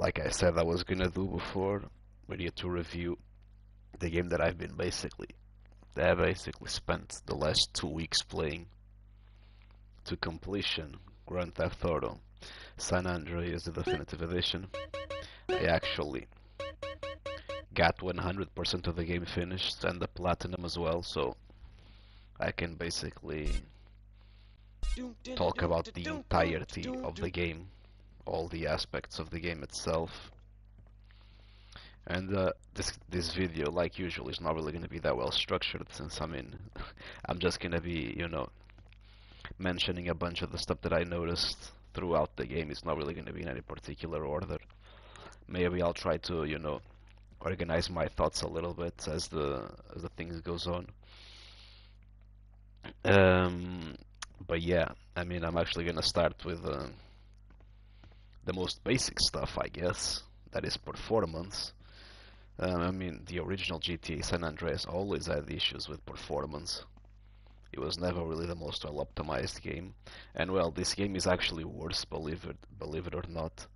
like I said I was gonna do before, we need to review the game that I basically spent the last 2 weeks playing to completion, Grand Theft Auto. San Andreas, the definitive edition. I actually got 100% of the game finished and the platinum as well, so I can basically talk about the entirety of the game, all the aspects of the game itself. And this video, like usual, is not really going to be that well structured, since I'm just going to be, mentioning a bunch of the stuff that I noticed throughout the game. It's not really going to be in any particular order. Maybe I'll try to, organize my thoughts a little bit as the things goes on. Um, but yeah, I'm actually gonna start with the most basic stuff, I guess. That is performance. The original GTA San Andreas always had issues with performance. It was never really the most well optimized game, and well, this game is actually worse, believe it or not.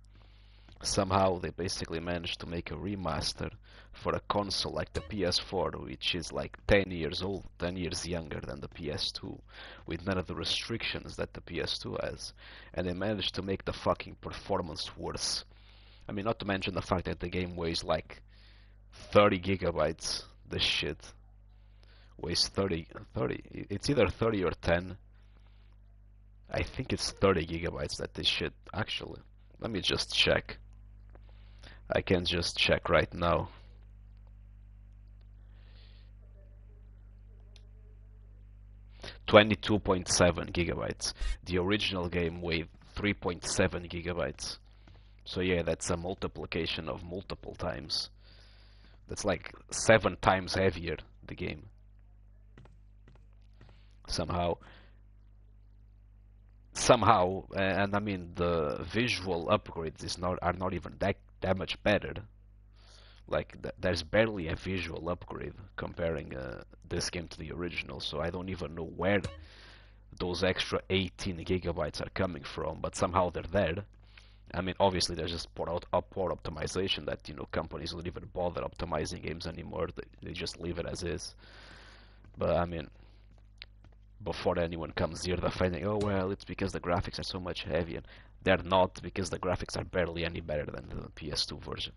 Somehow they basically managed to make a remaster for a console like the PS4, which is like 10 years old, 10 years younger than the PS2, with none of the restrictions that the PS2 has, and they managed to make the fucking performance worse. Not to mention the fact that the game weighs like 30 gigabytes. This shit weighs 30. It's either 30 or 10. I think it's 30 gigabytes that this shit actually. Let me just check. I can just check right now. .7 gigabytes. The original game weighed 3.7 gigabytes. So yeah, that's a multiplication of multiple times. That's like 7 times heavier, the game. Somehow, and the visual upgrades are not even that much better. Like there's barely a visual upgrade comparing this game to the original, so I don't even know where those extra 18 gigabytes are coming from, but somehow they're there. Obviously there's just poor optimization that companies don't even bother optimizing games anymore. They just leave it as is. But before anyone comes here defending, oh well, it's because the graphics are so much heavier. They're not, because the graphics are barely any better than the PS2 version.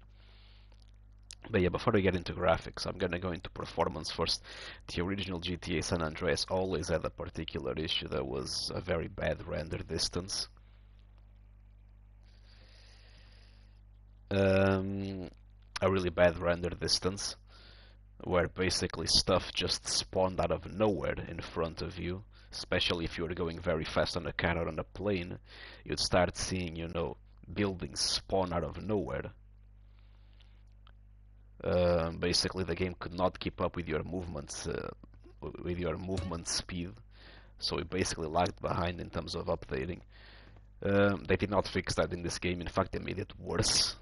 But yeah, before we get into graphics, I'm gonna go into performance first. The original GTA San Andreas always had a particular issue that was a very bad render distance. A really bad render distance, where basically stuff just spawned out of nowhere in front of you. Especially if you were going very fast on a car or on a plane, you'd start seeing, buildings spawn out of nowhere. Basically, the game could not keep up with your movements, with your movement speed, so it basically lagged behind in terms of updating. They did not fix that in this game. In fact, they made it worse,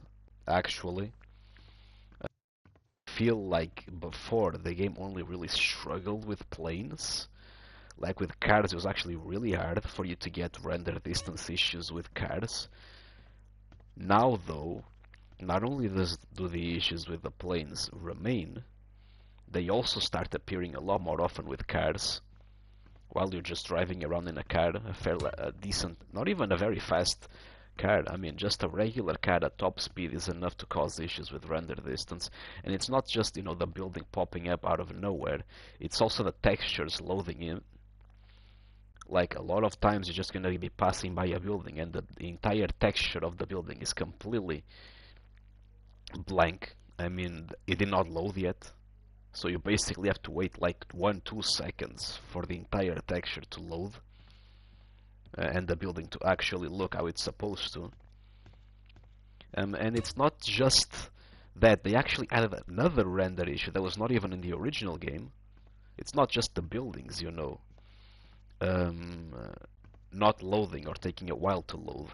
actually. I feel like before the game only really struggled with planes. Like with cars, it was actually really hard for you to get render distance issues with cars. Now, though, not only do the issues with the planes remain, they also start appearing a lot more often with cars. While you're just driving around in a car, a decent, not even a very fast car, just a regular car at top speed is enough to cause issues with render distance. And it's not just, the building popping up out of nowhere, it's also the textures loading in. Like, a lot of times you're just going to be passing by a building and the entire texture of the building is completely blank. It did not load yet, so you basically have to wait like 1-2 seconds for the entire texture to load and the building to actually look how it's supposed to. And it's not just that, they actually added another render issue that was not even in the original game. It's not just the buildings, not loading or taking a while to load,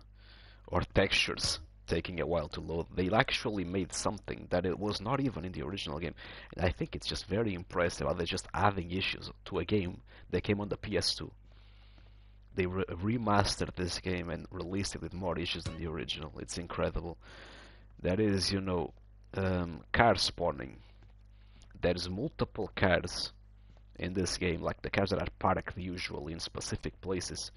or textures taking a while to load. They actually made something that it was not even in the original game, and I think it's just very impressive how they're just adding issues to a game that came on the PS2. They remastered this game and released it with more issues than the original. It's incredible. That is, car spawning. There's multiple cars in this game, like the cars that are parked usually in specific places,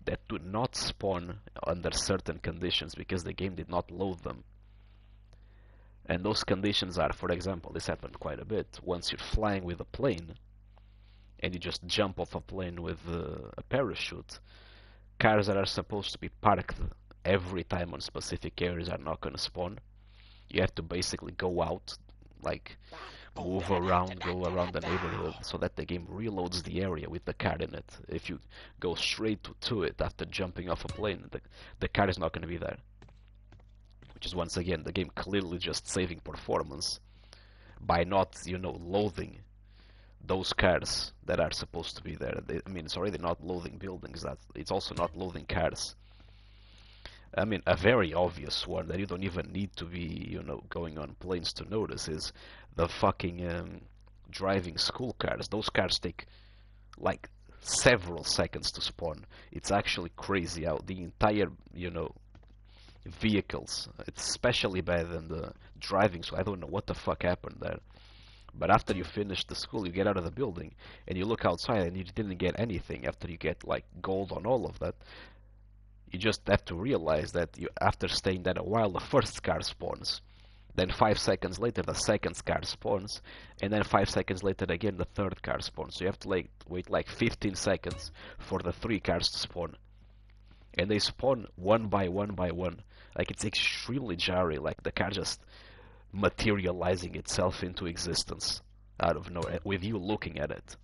that do not spawn under certain conditions because the game did not load them. And those conditions are, for example, this happened quite a bit, once you're flying with a plane and you just jump off a plane with a parachute, cars that are supposed to be parked every time on specific areas are not going to spawn. You have to basically go out, like move around, go around the neighborhood so that the game reloads the area with the car in it. If you go straight to it after jumping off a plane, the car is not going to be there. Which is once again the game clearly just saving performance by not, loading those cars that are supposed to be there. It's already not loading buildings, that it's also not loading cars. A very obvious one that you don't even need to be, going on planes to notice is the fucking driving school cars. Those cars take like several seconds to spawn. It's actually crazy how the entire, vehicles, it's especially bad in the driving school. I don't know what the fuck happened there. But after you finish the school, you get out of the building and you look outside and you didn't get anything after you get like gold on all of that. You just have to realize that after staying there a while, the first car spawns. Then 5 seconds later, the second car spawns. And then 5 seconds later, again, the third car spawns. So you have to wait like 15 seconds for the 3 cars to spawn. And they spawn one by one by one. Like, it's extremely jarring. Like, the car just materializing itself into existence out of nowhere with you looking at it.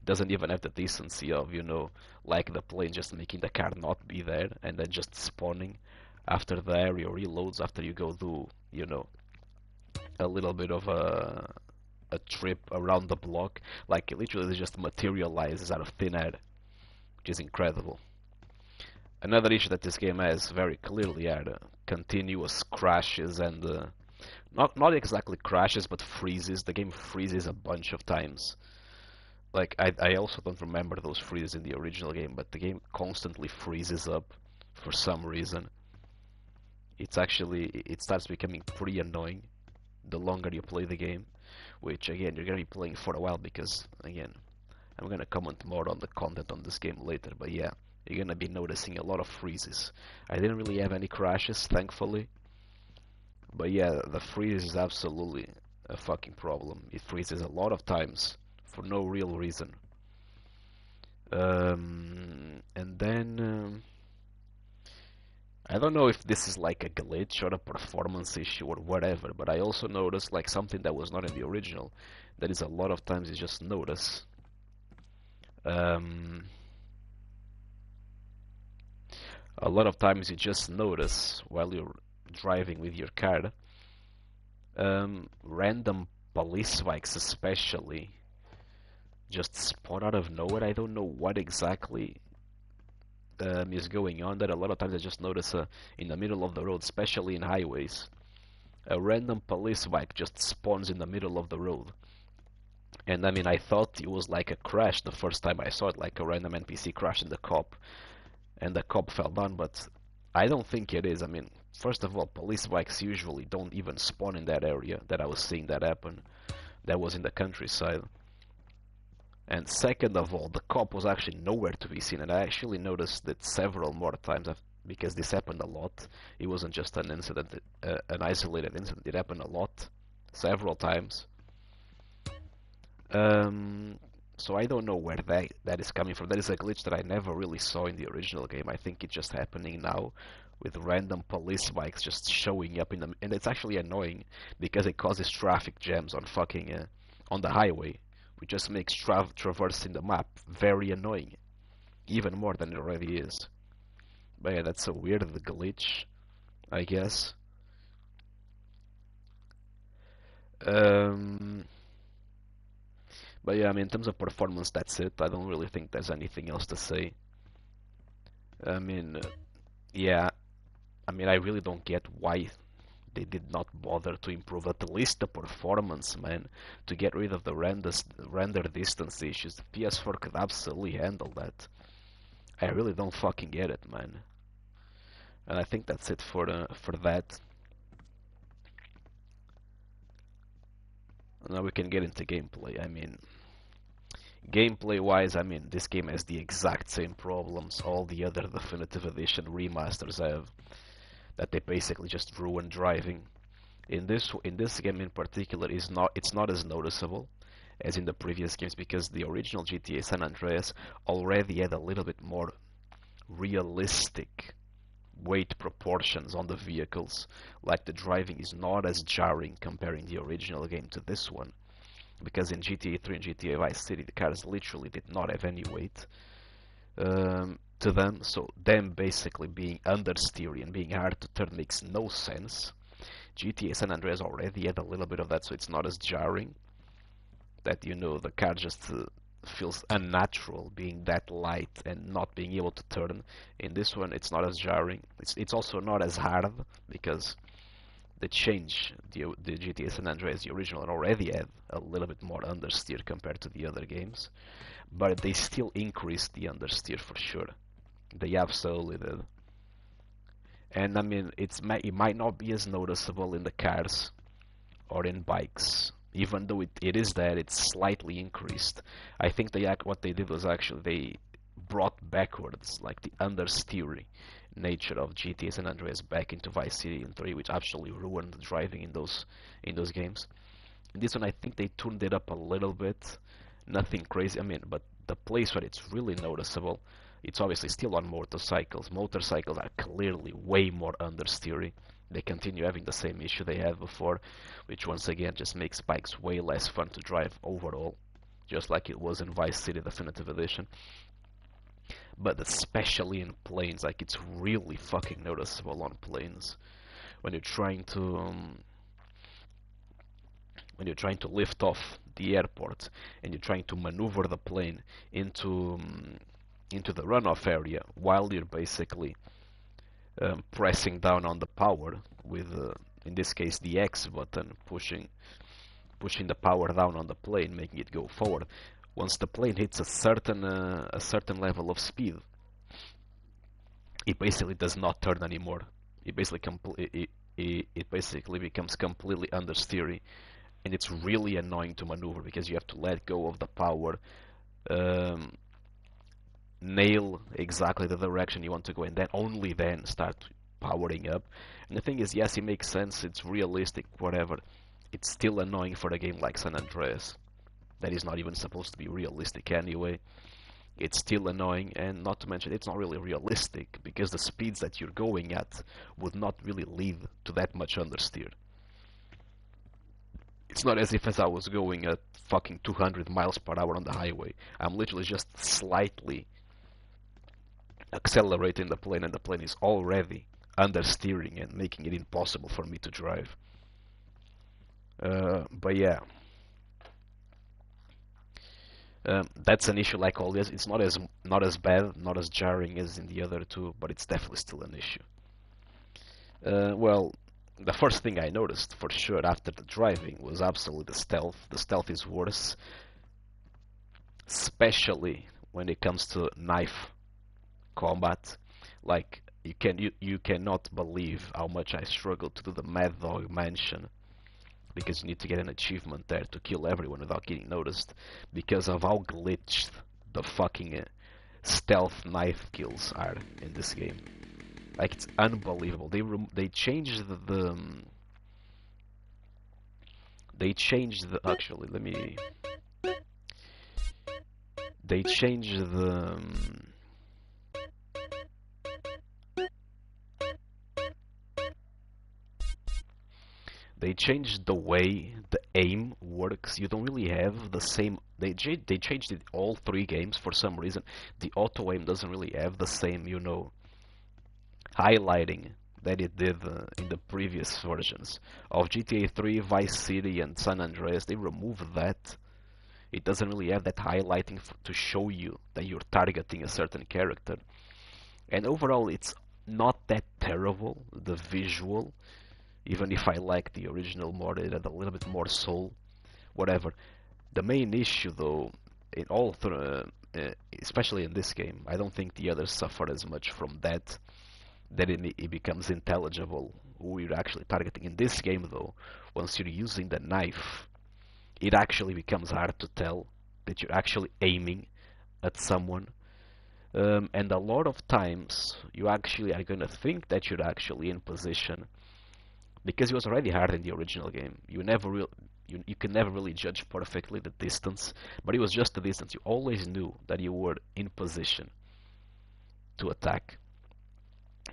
Doesn't even have the decency of, like the plane just making the car not be there and then just spawning after the area reloads, after you go do, a little bit of a trip around the block. Like, it literally just materializes out of thin air, which is incredible. Another issue that this game has very clearly are continuous crashes and not exactly crashes, but freezes. The game freezes a bunch of times. Like, I also don't remember those freezes in the original game, but the game constantly freezes up for some reason. It starts becoming pretty annoying the longer you play the game, which again, you're gonna be playing for a while because, again, I'm gonna comment more on the content on this game later, but yeah, you're gonna be noticing a lot of freezes. I didn't really have any crashes, thankfully, but yeah, the freeze is absolutely a fucking problem. It freezes a lot of times for no real reason. And then I don't know if this is like a glitch or a performance issue or whatever, but I also noticed like something that was not in the original. That is, a lot of times you just notice a lot of times you just notice while you're driving with your car, random police bikes especially just spawn out of nowhere. I don't know what exactly is going on there. A lot of times I just notice in the middle of the road, especially in highways, a random police bike just spawns in the middle of the road. And I thought it was like a crash the first time I saw it, like a random NPC crashing the cop, and the cop fell down, but I don't think it is. First of all, police bikes usually don't even spawn in that area that I was seeing that happen. That was in the countryside. And second of all, the cop was actually nowhere to be seen, and I actually noticed it several more times because this happened a lot. It wasn't just an incident, an isolated incident. It happened a lot, several times. So I don't know where that is coming from. That is a glitch that I never really saw in the original game. I think it's just happening now with random police bikes just showing up and it's actually annoying because it causes traffic jams on fucking on the highway, which just makes traversing the map very annoying, even more than it already is. But yeah, that's a weird glitch, I guess. But yeah, in terms of performance, that's it. I don't really think there's anything else to say. Yeah, I really don't get why they did not bother to improve at least the performance, man. To get rid of the render distance issues. The PS4 could absolutely handle that. I really don't fucking get it, man. And I think that's it for that. now we can get into gameplay. I mean, gameplay-wise, I mean, this game has the exact same problems all the other Definitive Edition remasters have, that they basically just ruin driving. In this game in particular, it's not as noticeable as in the previous games because the original GTA San Andreas already had a little bit more realistic weight proportions on the vehicles. Like the driving is not as jarring comparing the original game to this one. Because in GTA 3 and GTA Vice City, the cars literally did not have any weight to them, so them basically being understeery and being hard to turn makes no sense. GTA San Andreas already had a little bit of that, so it's not as jarring. That, you know, the car just feels unnatural being that light and not being able to turn. In this one, it's not as jarring. It's also not as hard because they changed the GTA San Andreas, the original, and already had a little bit more understeer compared to the other games, but they still increased the understeer for sure. They absolutely did. And I mean, it might not be as noticeable in the cars or in bikes, even though it is there. It's slightly increased. I think what they did was actually they brought backwards like the understeering nature of GTA San Andreas back into Vice City and 3, which actually ruined the driving in those games. In this one, I think they tuned it up a little bit. Nothing crazy. I mean, but the place where it's really noticeable, it's obviously still on motorcycles. Motorcycles are clearly way more understeering. They continue having the same issue they had before, which once again just makes bikes way less fun to drive overall, just like it was in Vice City Definitive Edition. But especially in planes, like it's really fucking noticeable on planes when you're trying to lift off the airport and you're trying to maneuver the plane into the runoff area while you're basically pressing down on the power with in this case the X button, pushing the power down on the plane, making it go forward. Once the plane hits a certain level of speed, it basically does not turn anymore. It basically it basically becomes completely understeery, and it's really annoying to maneuver because you have to let go of the power, nail exactly the direction you want to go, and then only then start powering up. And the thing is, yes, it makes sense, it's realistic, whatever. It's still annoying for a game like San Andreas that is not even supposed to be realistic anyway. It's still annoying, and not to mention it's not really realistic because the speeds that you're going at would not really lead to that much understeer. It's not as if as I was going at fucking 200 miles per hour on the highway. I'm literally just slightly accelerating the plane, and the plane is already understeering and making it impossible for me to drive. But yeah. That's an issue like all this. It's not as bad, not as jarring as in the other two, but it's definitely still an issue. Well, the first thing I noticed for sure after the driving was absolutely the stealth. The stealth is worse, especially when it comes to knife combat. Like you cannot believe how much I struggled to do the Mad Dog Mansion, because you need to get an achievement there to kill everyone without getting noticed, because of how glitched the fucking stealth knife kills are in this game. Like, it's unbelievable. They changed actually, let me they changed the way the aim works. You don't really have the same. They changed it all three games for some reason. The auto aim doesn't really have the same, you know, highlighting that it did in the previous versions of GTA 3, Vice City, and San Andreas. They removed that. It doesn't really have that highlighting to show you that you're targeting a certain character. And overall, it's not that terrible, the visual. Even if I like the original more, it had a little bit more soul, whatever. The main issue, though, in all, especially in this game, I don't think the others suffer as much from that. That it becomes intelligible who you're actually targeting. In this game, though, once you're using the knife, it actually becomes hard to tell that you're actually aiming at someone. And a lot of times you actually are going to think that you're actually in position because it was already hard in the original game. You can never really judge perfectly the distance, but it was just the distance. You always knew that you were in position to attack,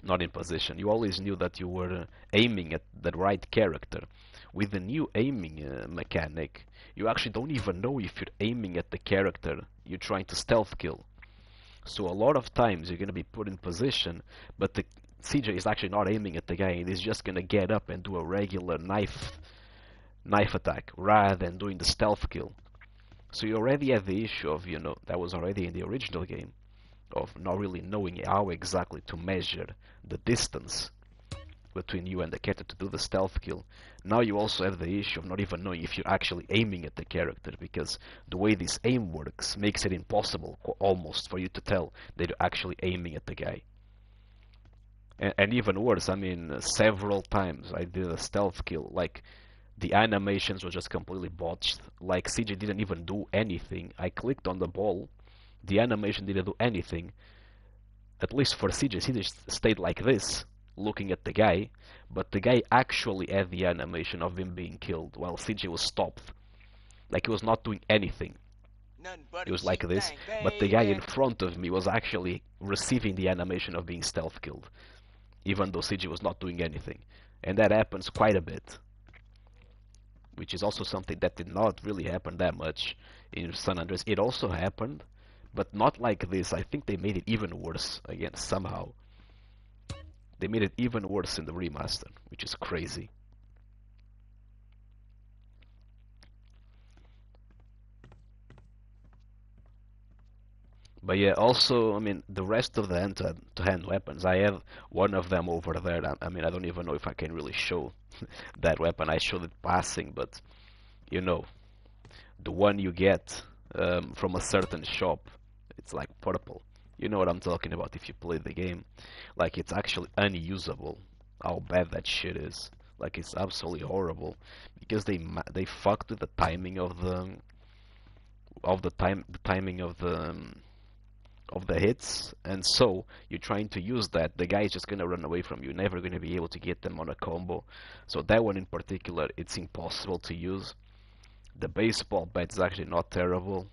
not in position. You always knew that you were aiming at the right character. With the new aiming mechanic, you actually don't even know if you're aiming at the character you're trying to stealth kill. So a lot of times you're going to be put in position, but the CJ is actually not aiming at the guy, and he's just going to get up and do a regular knife attack rather than doing the stealth kill. So you already have the issue of, that was already in the original game, of not really knowing how exactly to measure the distance between you and the character to do the stealth kill. Now you also have the issue of not even knowing if you're actually aiming at the character, because the way this aim works makes it impossible almost for you to tell that you're actually aiming at the guy. And even worse, I mean, several times I did a stealth kill, like the animations were just completely botched, like CJ didn't even do anything. I clicked on the ball, the animation didn't do anything, at least for CJ. CJ stayed like this, looking at the guy, but the guy actually had the animation of him being killed while CJ was stopped. Like he was not doing anything. It was like this, but the guy in front of me was actually receiving the animation of being stealth killed, even though CJ was not doing anything. And that happens quite a bit, which is also something that did not really happen that much in San Andreas. It also happened, but not like this. I think they made it even worse again somehow. They made it even worse in the remaster, which is crazy. But yeah, also, I mean, the rest of the hand-to-hand weapons, I have one of them over there. I mean, I don't even know if I can really show that weapon. I showed it passing, but you know, the one you get from a certain shop, it's like purple. You know what I'm talking about if you play the game. Like, it's actually unusable. How bad that shit is. Like, it's absolutely horrible because they fucked with the timing of the timing of the hits, and so you're trying to use that, the guy is just gonna run away from you. You're never gonna be able to get them on a combo. So that one in particular, it's impossible to use. The baseball bat is actually not terrible.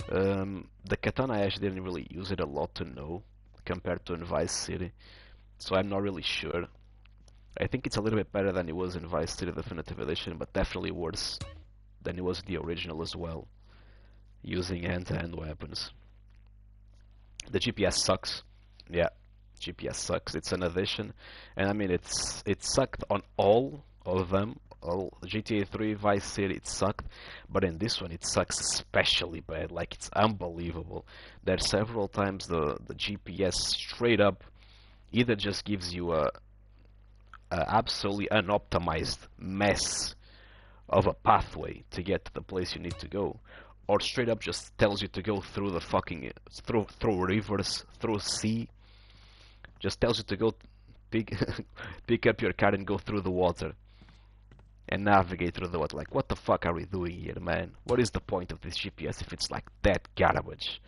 The katana, I actually didn't really use it a lot to know compared to in Vice City, so I'm not really sure. I think it's a little bit better than it was in Vice City Definitive Edition, but definitely worse than it was in the original as well, using hand-to-hand weapons. The GPS sucks. Yeah, GPS sucks. It's an addition, and I mean it sucked on all of them. All GTA 3, Vice City, it sucked, but in this one it sucks especially bad. Like, it's unbelievable. There's several times the GPS straight up either just gives you a absolutely unoptimized mess of a pathway to get to the place you need to go, or straight up just tells you to go through the fucking through rivers, through sea. Just tells you to go pick pick up your car and go through the water and navigate through the water. Like, what the fuck are we doing here, man? What is the point of this GPS if it's like that garbage?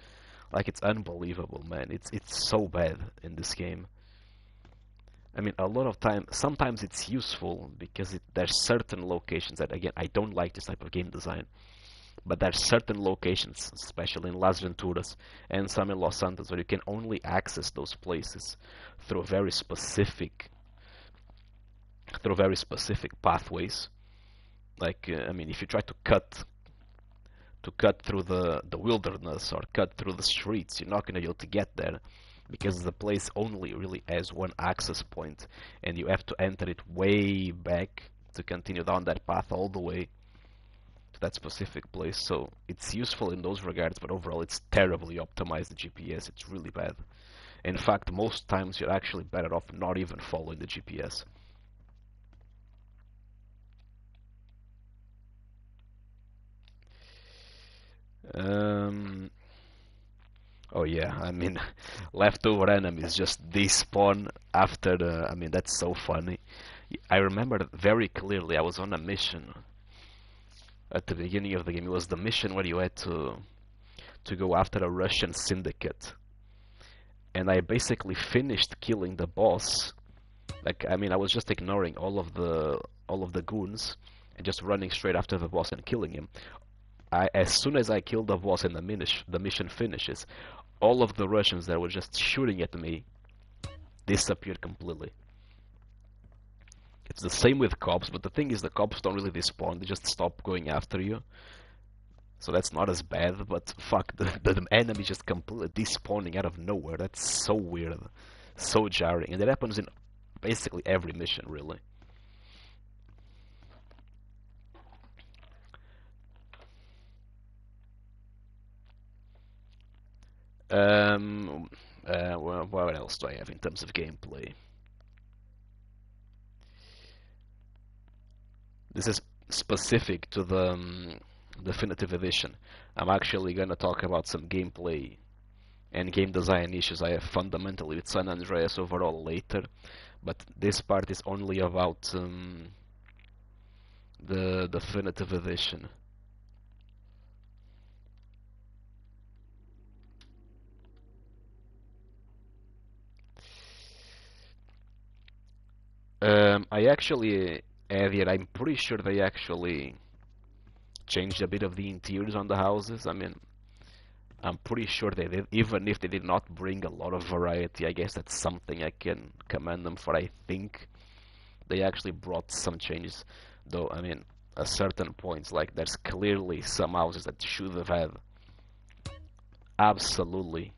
Like, it's unbelievable, man. It's so bad in this game. I mean, a lot of time, sometimes it's useful because there's certain locations that, again, I don't like this type of game design, but there's certain locations, especially in Las Venturas and some in Los Santos, where you can only access those places through very specific pathways. Like, I mean, if you try to cut through the wilderness or cut through the streets, you're not going to be able to get there because the place only really has one access point, and you have to enter it way back to continue down that path all the way to that specific place. So it's useful in those regards, but overall it's terribly optimized, the GPS. It's really bad. In fact, most times you're actually better off not even following the GPS. Oh yeah, I mean, leftover enemies just despawn after the. I mean, that's so funny. I remember very clearly. I was on a mission at the beginning of the game. It was the mission where you had to go after a Russian syndicate, and I basically finished killing the boss. Like, I mean, I was just ignoring all of the goons and just running straight after the boss and killing him. As soon as I kill the boss and the mission finishes, all of the Russians that were just shooting at me disappeared completely. It's the same with cops, but the thing is the cops don't really despawn, they just stop going after you. So that's not as bad, but fuck, the enemy just completely despawning out of nowhere. That's so weird, so jarring, and it happens in basically every mission, really. Well, what else do I have in terms of gameplay? This is specific to the Definitive Edition. I'm actually gonna talk about some gameplay and game design issues I have fundamentally with San Andreas overall later, but this part is only about the Definitive Edition. I actually added, I'm pretty sure they actually changed a bit of the interiors on the houses. I mean, I'm pretty sure they did, even if they did not bring a lot of variety. I guess that's something I can commend them for. I think they actually brought some changes, though. I mean, at certain points, like there's clearly some houses that should have had absolutely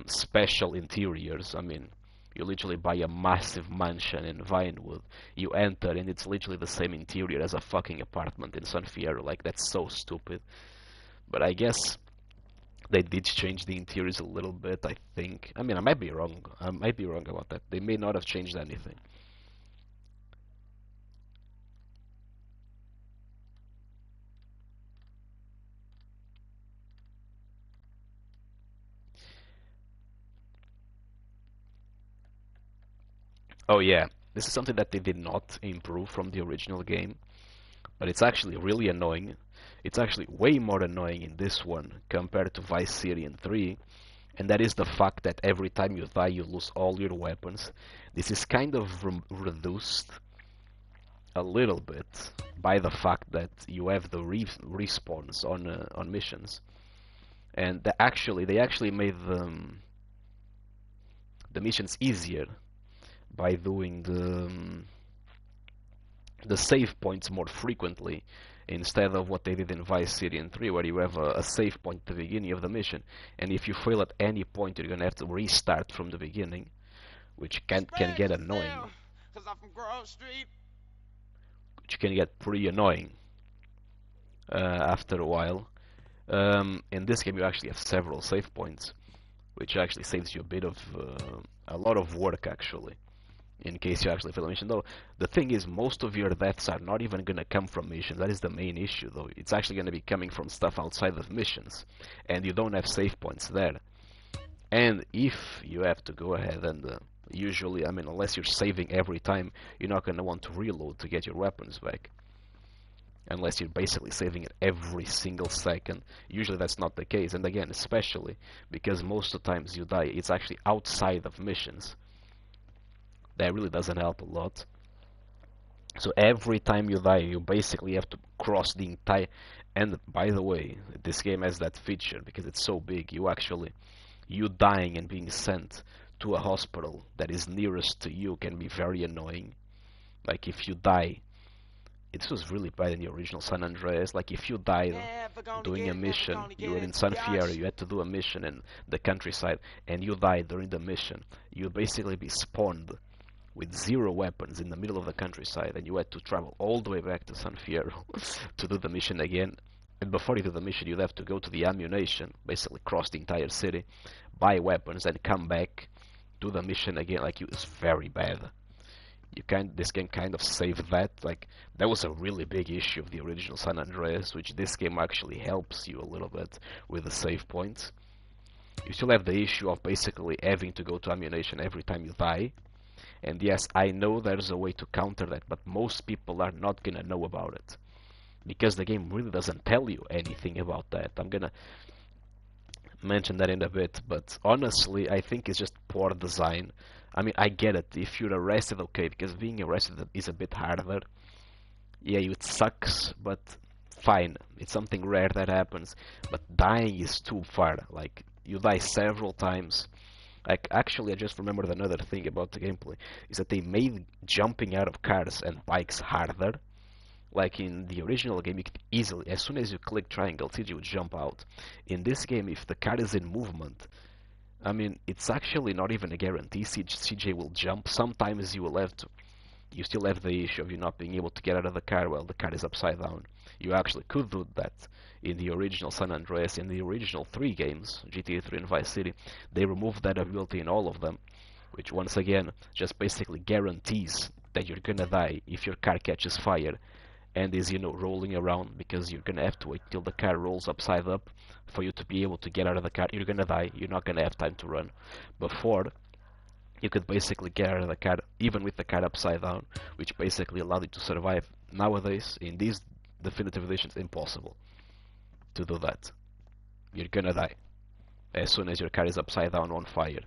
special interiors. I mean, you literally buy a massive mansion in Vinewood, you enter and it's literally the same interior as a fucking apartment in San Fierro. Like, that's so stupid. But I guess they did change the interiors a little bit, I think. I mean, I might be wrong. I might be wrong about that. They may not have changed anything. Oh yeah, this is something that they did not improve from the original game, but it's actually really annoying. It's actually way more annoying in this one compared to Vice City and 3, and that is the fact that every time you die you lose all your weapons. This is kind of reduced a little bit by the fact that you have the respawns on missions, and they actually made the missions easier by doing the save points more frequently instead of what they did in Vice City and 3, where you have a save point at the beginning of the mission, and if you fail at any point you're gonna have to restart from the beginning, which can get annoying. Which can get pretty annoying after a while. In this game you actually have several save points, which actually saves you a lot of work actually, in case you actually fail a mission. Though the thing is, most of your deaths are not even gonna come from missions. That is the main issue, though. It's actually gonna be coming from stuff outside of missions, and you don't have save points there. And if you have to go ahead and usually, I mean, unless you're saving every time, you're not gonna want to reload to get your weapons back. Unless you're basically saving it every single second. Usually that's not the case, and again, especially because most of the times you die, it's actually outside of missions. That really doesn't help a lot. So every time you die, you basically have to cross the entire... And by the way, this game has that feature, because it's so big, you dying and being sent to a hospital that is nearest to you can be very annoying. Like, if you die... This was really bad in the original San Andreas. Like, if you died doing a mission, you were in San Fierro, you had to do a mission in the countryside, and you died during the mission, you'd basically be spawned with 0 weapons in the middle of the countryside, and you had to travel all the way back to San Fierro to do the mission again. And before you do the mission, you'd have to go to the ammunition, basically cross the entire city, buy weapons, and come back, do the mission again. Like, it's very bad. This game kind of saved that. Like, that was a really big issue of the original San Andreas, which this game actually helps you a little bit with the save points. You still have the issue of basically having to go to ammunition every time you die. And yes, I know there's a way to counter that, but most people are not gonna know about it. because the game really doesn't tell you anything about that. I'm gonna mention that in a bit, but honestly, I think it's just poor design. I mean, I get it. If you're arrested, okay, because being arrested is a bit harder. Yeah, it sucks, but fine. It's something rare that happens. But dying is too far. Like, you die several times. Like, actually, I just remembered another thing about the gameplay, is that they made jumping out of cars and bikes harder. Like in the original game, you could easily, as soon as you click triangle, CJ would jump out. In this game, if the car is in movement, I mean, it's actually not even a guarantee CJ will jump. Sometimes you still have the issue of you not being able to get out of the car while the car is upside down. You actually could do that in the original San Andreas, in the original 3 games, GTA 3 and Vice City. They removed that ability in all of them, which once again just basically guarantees that you're gonna die if your car catches fire and is, rolling around, because you're gonna have to wait till the car rolls upside up for you to be able to get out of the car. You're gonna die. You're not gonna have time to run. Before, you could basically get out of the car even with the car upside down, which basically allowed you to survive. Nowadays, in these definitive editions, impossible to do that. You're gonna die as soon as your car is upside down on fire.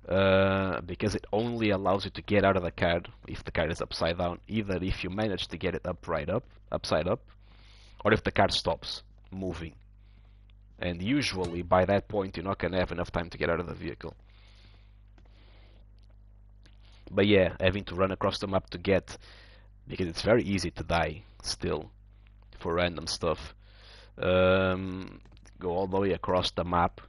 Because it only allows you to get out of the car if the car is upside down, either if you manage to get it upside up, or if the car stops moving. And usually by that point you're not gonna have enough time to get out of the vehicle. But yeah, having to run across the map to get, because it's very easy to die still for random stuff. Go all the way across the map,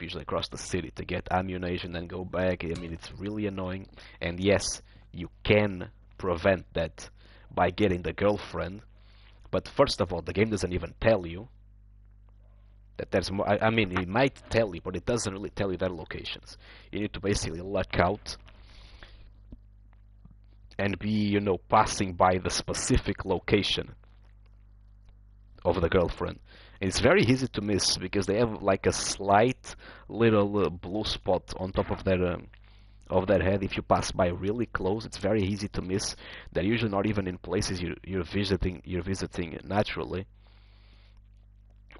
usually across the city, to get ammunition and go back. I mean, it's really annoying. And yes, you can prevent that by getting the girlfriend, but first of all, the game doesn't even tell you that there's more. I mean, it might tell you, but it doesn't really tell you their locations. You need to basically luck out and be, passing by the specific location of the girlfriend. And it's very easy to miss because they have like a slight little blue spot on top of their head. If you pass by really close, it's very easy to miss. They're usually not even in places you're visiting naturally.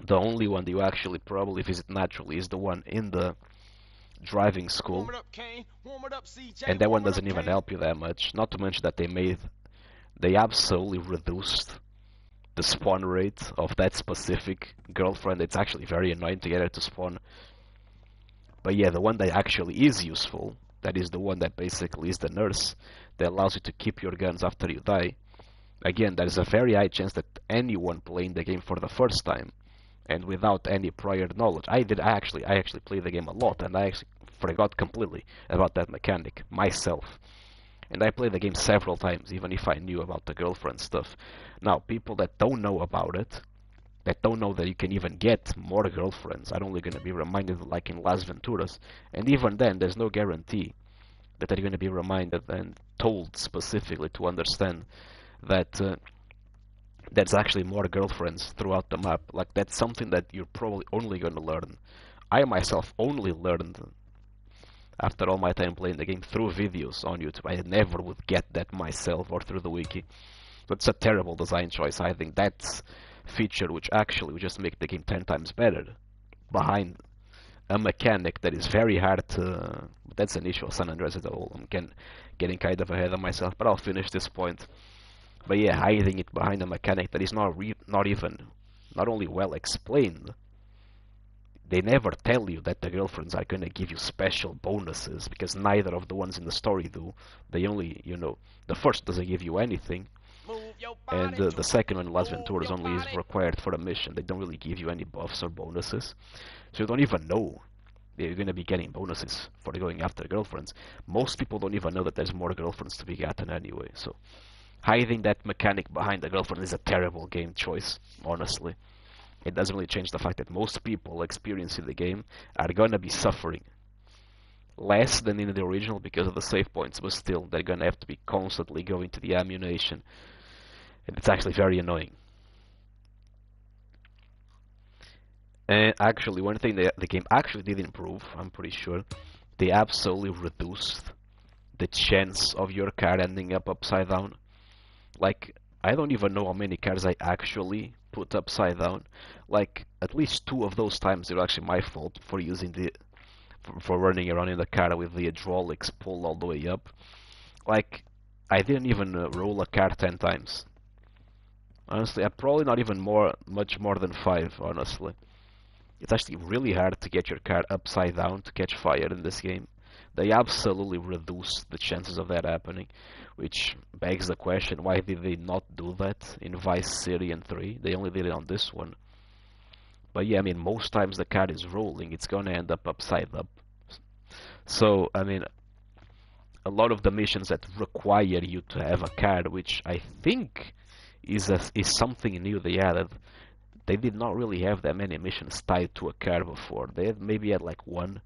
The only one that you actually probably visit naturally is the one in the driving school, and that one doesn't even help you that much. Not to mention that they absolutely reduced the spawn rate of that specific girlfriend. It's actually very annoying to get her to spawn. But yeah, the one that actually is useful, that is the one that basically is the nurse, that allows you to keep your guns after you die. Again, there is a very high chance that anyone playing the game for the first time and without any prior knowledge, I actually played the game a lot, and I actually forgot completely about that mechanic myself. And I played the game several times, even if I knew about the girlfriend stuff. Now, people that don't know about it, that don't know that you can even get more girlfriends, are only going to be reminded like in Las Venturas. And even then, there's no guarantee that they're going to be reminded and told specifically to understand that there's actually more girlfriends throughout the map. Like, that's something that you're probably only going to learn. I myself only learned after all my time playing the game through videos on YouTube. I never would get that myself or through the wiki. So it's a terrible design choice. I think that's feature which actually would just make the game 10 times better, behind a mechanic that is very hard to... That's an issue of San Andreas as a whole. I'm getting kind of ahead of myself, but I'll finish this point. But yeah, hiding it behind a mechanic that is not only well explained. They never tell you that the girlfriends are gonna give you special bonuses, because neither of the ones in the story do. They only, the first doesn't give you anything, and the second one, Las Venturas, only is required for a mission. They don't really give you any buffs or bonuses, so you don't even know that you're gonna be getting bonuses for going after girlfriends. Most people don't even know that there's more girlfriends to be gotten anyway, so hiding that mechanic behind the girlfriend is a terrible game choice, honestly. It doesn't really change the fact that most people experiencing the game are gonna be suffering less than in the original because of the save points, but still, they're gonna have to be constantly going to the ammunition, and it's actually very annoying. And actually, one thing that the game actually did improve, I'm pretty sure, they absolutely reduced the chance of your car ending up upside down. Like, I don't even know how many cards I actually put upside down. Like, at least two of those times they were actually my fault for using for running around in the car with the hydraulics pulled all the way up. Like, I didn't even roll a card 10 times. Honestly, I probably not even much more than 5, honestly. It's actually really hard to get your card upside down to catch fire in this game. They absolutely reduce the chances of that happening, which begs the question, why did they not do that in Vice City and 3? They only did it on this one. But yeah, I mean, most times the card is rolling, it's gonna end up upside up. So, I mean, a lot of the missions that require you to have a card, which I think is something new they added. They did not really have that many missions tied to a card before. They maybe had like one.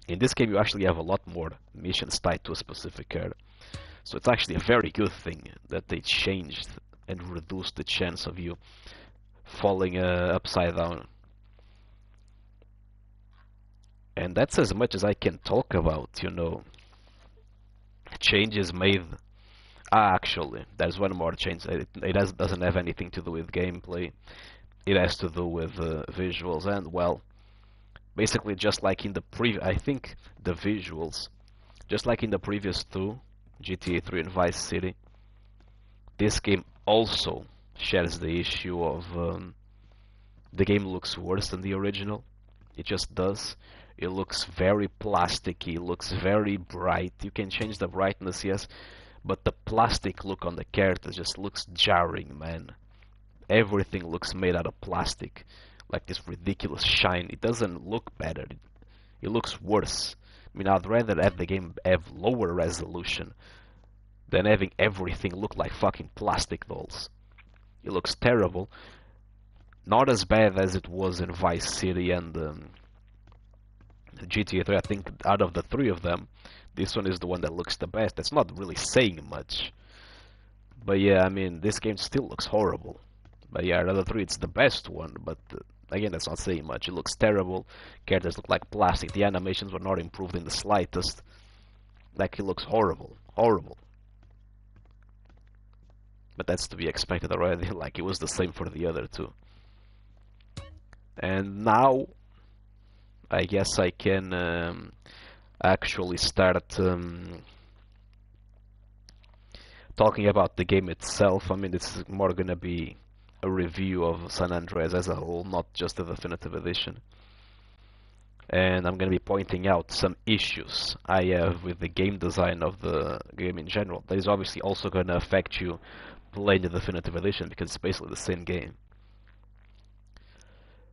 In this game, you actually have a lot more missions tied to a specific card. So it's actually a very good thing that they changed and reduced the chance of you falling upside down. And that's as much as I can talk about, you know. Changes made. Actually, there's one more change. It doesn't have anything to do with gameplay. It has to do with visuals and, well, basically just like in the I think the visuals, just like in the previous two, GTA 3 and Vice City, this game also shares the issue of the game looks worse than the original. It just does. It looks very plasticky, it looks very bright. You can change the brightness, yes, but the plastic look on the character just looks jarring, man. Everything looks made out of plastic, like this ridiculous shine. It doesn't look better, it looks worse. I mean, I'd rather have the game have lower resolution than having everything look like fucking plastic dolls. It looks terrible. Not as bad as it was in Vice City and GTA 3. I think out of the three of them, this one is the one that looks the best. That's not really saying much. But yeah, I mean, this game still looks horrible. But yeah, out of the three, it's the best one. But again, that's not saying much. It looks terrible. Characters look like plastic. The animations were not improved in the slightest. Like, it looks horrible. Horrible. But that's to be expected already. Like, it was the same for the other two. And now, I guess I can actually start talking about the game itself. I mean, it's more gonna be a review of San Andreas as a whole, not just the definitive edition. And I'm gonna be pointing out some issues I have with the game design of the game in general. That is obviously also gonna affect you playing the definitive edition because it's basically the same game.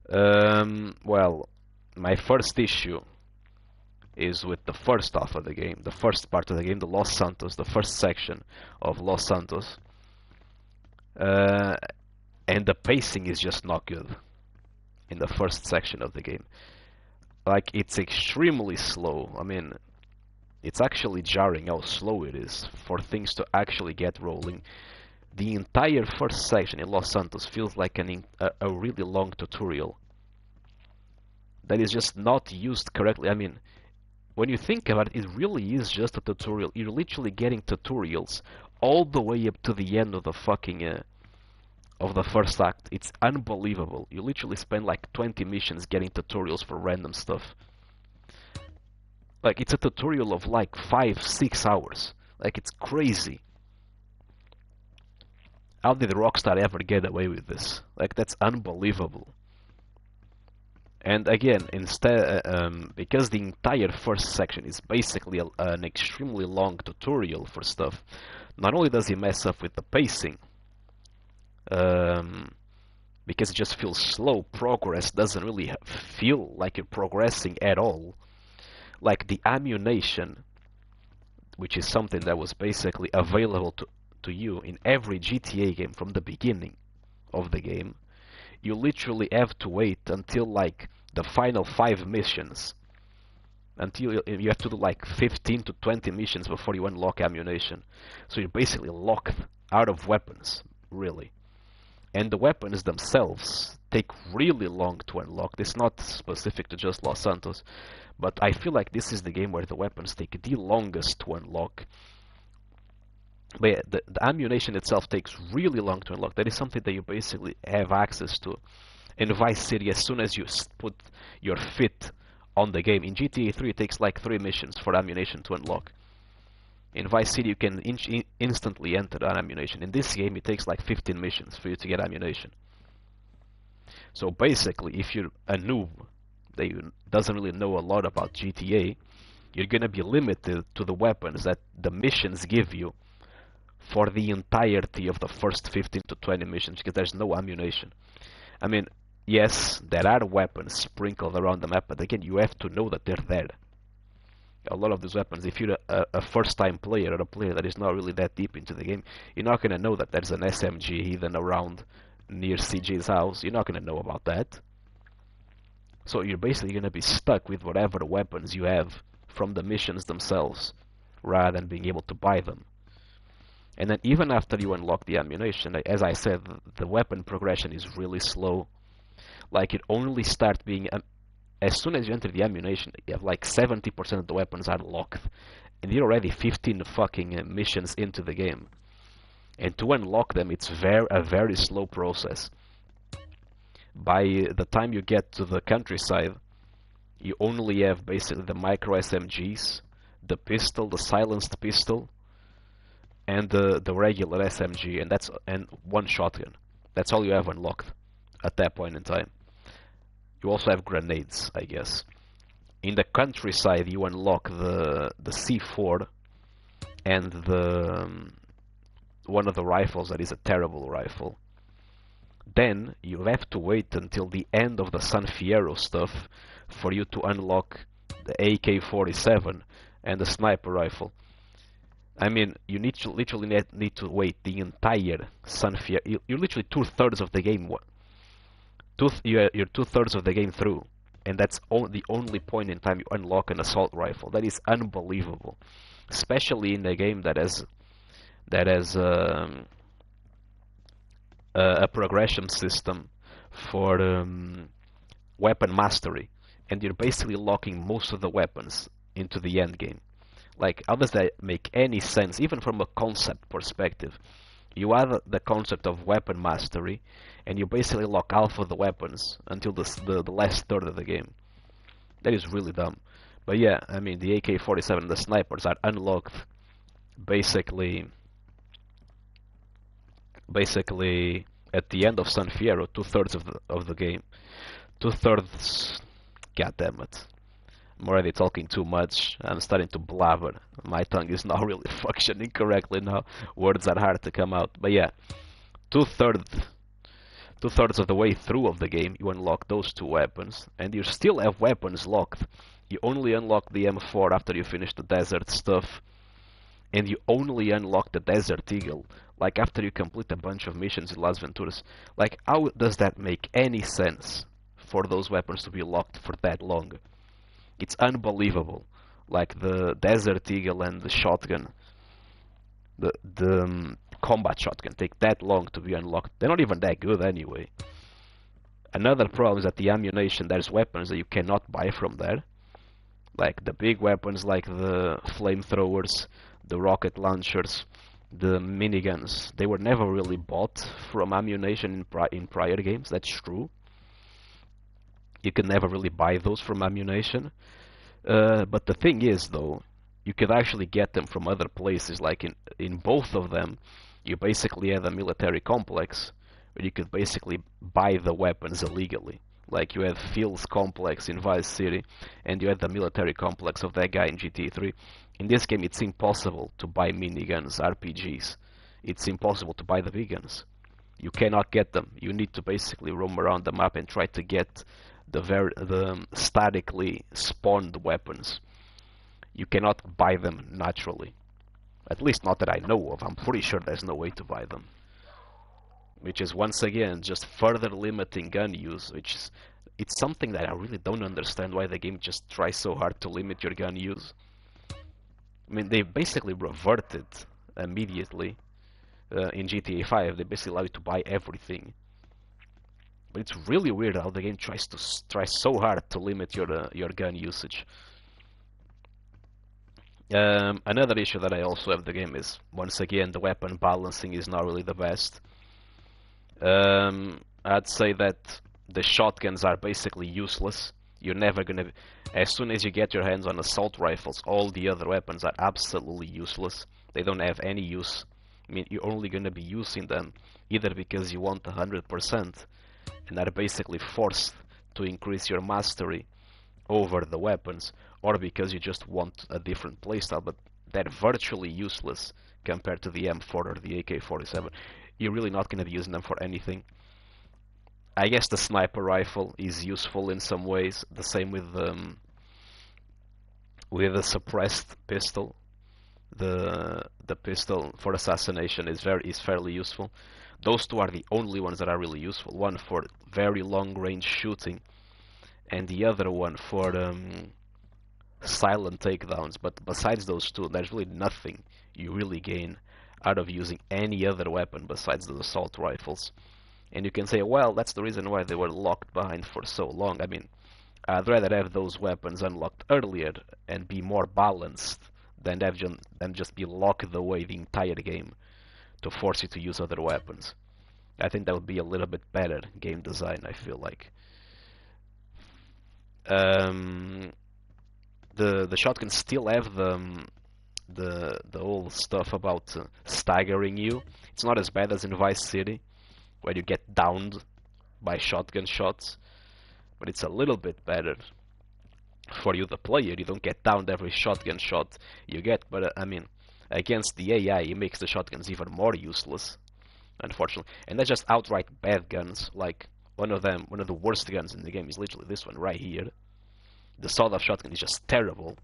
Well, my first issue is with the first half of the game, the first part of the game, the Los Santos, the first section of Los Santos. And the pacing is just not good in the first section of the game. Like, it's extremely slow. I mean, it's actually jarring how slow it is for things to actually get rolling. The entire first section in Los Santos feels like a really long tutorial that is just not used correctly. I mean, when you think about it, it really is just a tutorial. You're literally getting tutorials all the way up to the end of the fucking of the first act. It's unbelievable. You literally spend like 20 missions getting tutorials for random stuff. Like, it's a tutorial of like 5-6 hours. Like, it's crazy. How did Rockstar ever get away with this? Like, that's unbelievable. And again, instead, because the entire first section is basically an extremely long tutorial for stuff, not only does he mess up with the pacing, because it just feels slow, progress doesn't really feel like you're progressing at all. Like, the ammunition, which is something that was basically available to you in every GTA game from the beginning of the game, you literally have to wait until like the final 5 missions, until you have to do like 15 to 20 missions before you unlock ammunition. So you're basically locked out of weapons, really. And the weapons themselves take really long to unlock. It's not specific to just Los Santos, but I feel like this is the game where the weapons take the longest to unlock. But yeah, the ammunition itself takes really long to unlock. That is something that you basically have access to. In Vice City, as soon as you put your fit on the game, in GTA 3 it takes like 3 missions for ammunition to unlock. In Vice City you can instantly enter an ammunition. In this game it takes like 15 missions for you to get ammunition. So basically, if you're a noob that doesn't really know a lot about GTA, you're gonna be limited to the weapons that the missions give you for the entirety of the first 15 to 20 missions because there's no ammunition. I mean, yes, there are weapons sprinkled around the map, but again, you have to know that they're there. A lot of these weapons, if you're a first-time player or a player that is not really that deep into the game, you're not gonna know that there's an SMG hidden around near CJ's house. You're not gonna know about that. So you're basically gonna be stuck with whatever weapons you have from the missions themselves, rather than being able to buy them. And then even after you unlock the ammunition, as I said, the weapon progression is really slow. Like it only starts being as soon as you enter the ammunition, you have like 70% of the weapons are locked, and you're already 15 fucking missions into the game. And to unlock them, it's a very slow process. By the time you get to the countryside, you only have basically the micro SMGs, the pistol, the silenced pistol, and the regular SMG, and one shotgun. That's all you have unlocked at that point in time. You also have grenades, I guess. In the countryside, you unlock the C4 and the one of the rifles that is a terrible rifle. Then you have to wait until the end of the San Fierro stuff for you to unlock the AK-47 and the sniper rifle. I mean, you literally need to wait the entire San Fierro. You're literally 2/3 of the game. You're 2/3 of the game through, and that's the only point in time you unlock an assault rifle. That is unbelievable, especially in a game that has a progression system for weapon mastery, and you're basically locking most of the weapons into the end game. Like, how does that make any sense, even from a concept perspective? You add the concept of weapon mastery, and you basically lock half of the weapons until the last third of the game. That is really dumb. But yeah, I mean, the AK-47 and the snipers are unlocked basically at the end of San Fierro, 2/3 of the game. 2/3. God damn it. I'm already talking too much. I'm starting to blabber. My tongue is not really functioning correctly now. Words are hard to come out. But yeah, 2/3 2/3 of the way through of the game, you unlock those two weapons, and you still have weapons locked. You only unlock the M4 after you finish the desert stuff, and you only unlock the Desert Eagle like after you complete a bunch of missions in Las Venturas. Like, how does that make any sense for those weapons to be locked for that long? It's unbelievable. Like the Desert Eagle and the shotgun, the combat shotgun take that long to be unlocked. They're not even that good anyway. Another problem is that the ammunition, there's weapons that you cannot buy from there. Like the big weapons like the flamethrowers, the rocket launchers, the miniguns, they were never really bought from ammunition in prior games. That's true. You can never really buy those from ammunition. But the thing is, though, you could actually get them from other places. Like in both of them, you basically have a military complex where you could basically buy the weapons illegally. Like you had Phil's complex in Vice City, and you had the military complex of that guy in GTA 3. In this game, it's impossible to buy miniguns, RPGs. It's impossible to buy the big guns. You cannot get them. You need to basically roam around the map and try to get the statically spawned weapons. You cannot buy them naturally. At least not that I know of. I'm pretty sure there's no way to buy them. Which is once again just further limiting gun use, it's something that I really don't understand why the game just tries so hard to limit your gun use. I mean, they basically reverted immediately in GTA 5. They basically allow you to buy everything. But it's really weird how the game tries so hard to limit your gun usage. Another issue that I also have with the game is, once again, the weapon balancing is not really the best. I'd say that the shotguns are basically useless. You're never gonna, as soon as you get your hands on assault rifles, all the other weapons are absolutely useless. They don't have any use. I mean, you're only gonna be using them either because you want 100% and are basically forced to increase your mastery over the weapons, or because you just want a different playstyle, but they're virtually useless compared to the M4 or the AK-47. You're really not going to be using them for anything. I guess the sniper rifle is useful in some ways. The same with the suppressed pistol. The pistol for assassination is fairly useful. Those two are the only ones that are really useful. One for very long range shooting, and the other one for silent takedowns. But besides those two, there's really nothing you really gain out of using any other weapon besides the assault rifles. And you can say, well, that's the reason why they were locked behind for so long. I mean, I'd rather have those weapons unlocked earlier and be more balanced than have just be locked away the entire game to force you to use other weapons. I think that would be a little bit better game design, I feel like. Um, the shotguns still have the whole stuff about staggering you. It's not as bad as in Vice City, where you get downed by shotgun shots, but it's a little bit better for you, the player. You don't get downed every shotgun shot you get, but I mean, against the AI, it makes the shotguns even more useless, unfortunately. And they're just outright bad guns. Like one of the worst guns in the game is literally this one right here. The sawed-off shotgun is just terrible.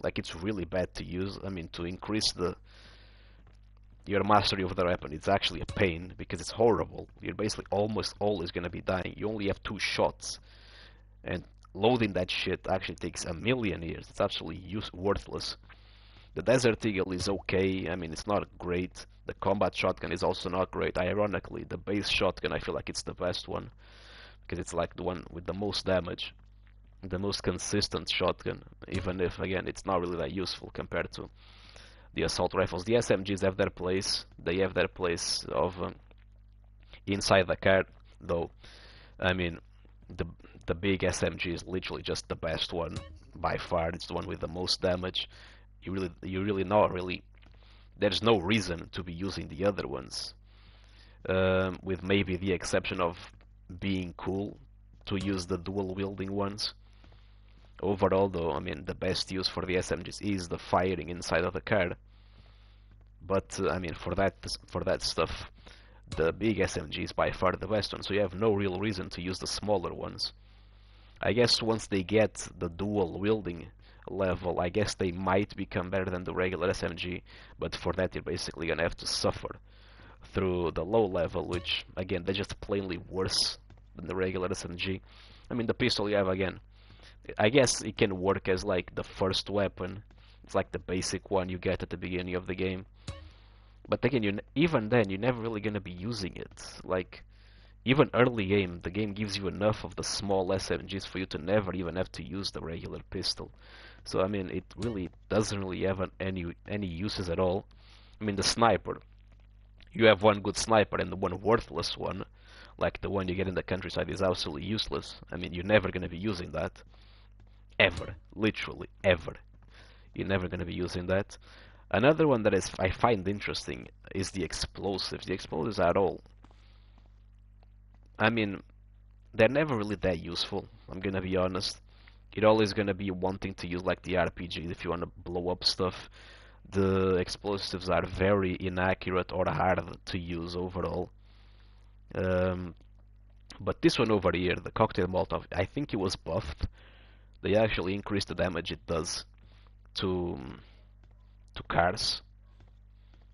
Like, it's really bad to use. I mean, to increase your mastery of the weapon, it's actually a pain because it's horrible. You're basically almost always gonna be dying. You only have 2 shots, and loading that shit actually takes a million years. It's absolutely worthless. The Desert Eagle is okay. I mean, it's not great. The combat shotgun is also not great. Ironically, the base shotgun, I feel like it's the best one because it's like the one with the most damage, the most consistent shotgun, even if, again, it's not really that useful compared to the assault rifles. The SMGs have their place. They have their place of inside the car, though. I mean, the the big SMG is literally just the best one by far. It's the one with the most damage. You really not really. There's no reason to be using the other ones, with maybe the exception of being cool to use the dual wielding ones. Overall, though, I mean, the best use for the SMGs is the firing inside of the car. But I mean, for that stuff, the big SMG is by far the best one. So you have no real reason to use the smaller ones. I guess once they get the dual wielding level, I guess they might become better than the regular SMG. But for that, you're basically gonna have to suffer through the low level, which again, they're just plainly worse than the regular SMG. I mean, the pistol you have, again, I guess it can work as like the first weapon. It's like the basic one you get at the beginning of the game. But again, even then, you're never really gonna be using it. Like, even early game, the game gives you enough of the small SMGs for you to never even have to use the regular pistol. So I mean, it really doesn't really have any uses at all. I mean, the sniper, you have one good sniper and the one worthless one, like the one you get in the countryside, is absolutely useless. I mean, you're never gonna be using that. Ever. Literally, ever. You're never gonna be using that. Another one that I find interesting is the explosives. The explosives are all, I mean, they're never really that useful, I'm gonna be honest. You're always gonna be wanting to use like the RPG if you wanna blow up stuff. The explosives are very inaccurate or hard to use overall. Um, but this one over here, the cocktail Molotov, I think it was buffed. They actually increased the damage it does to cars,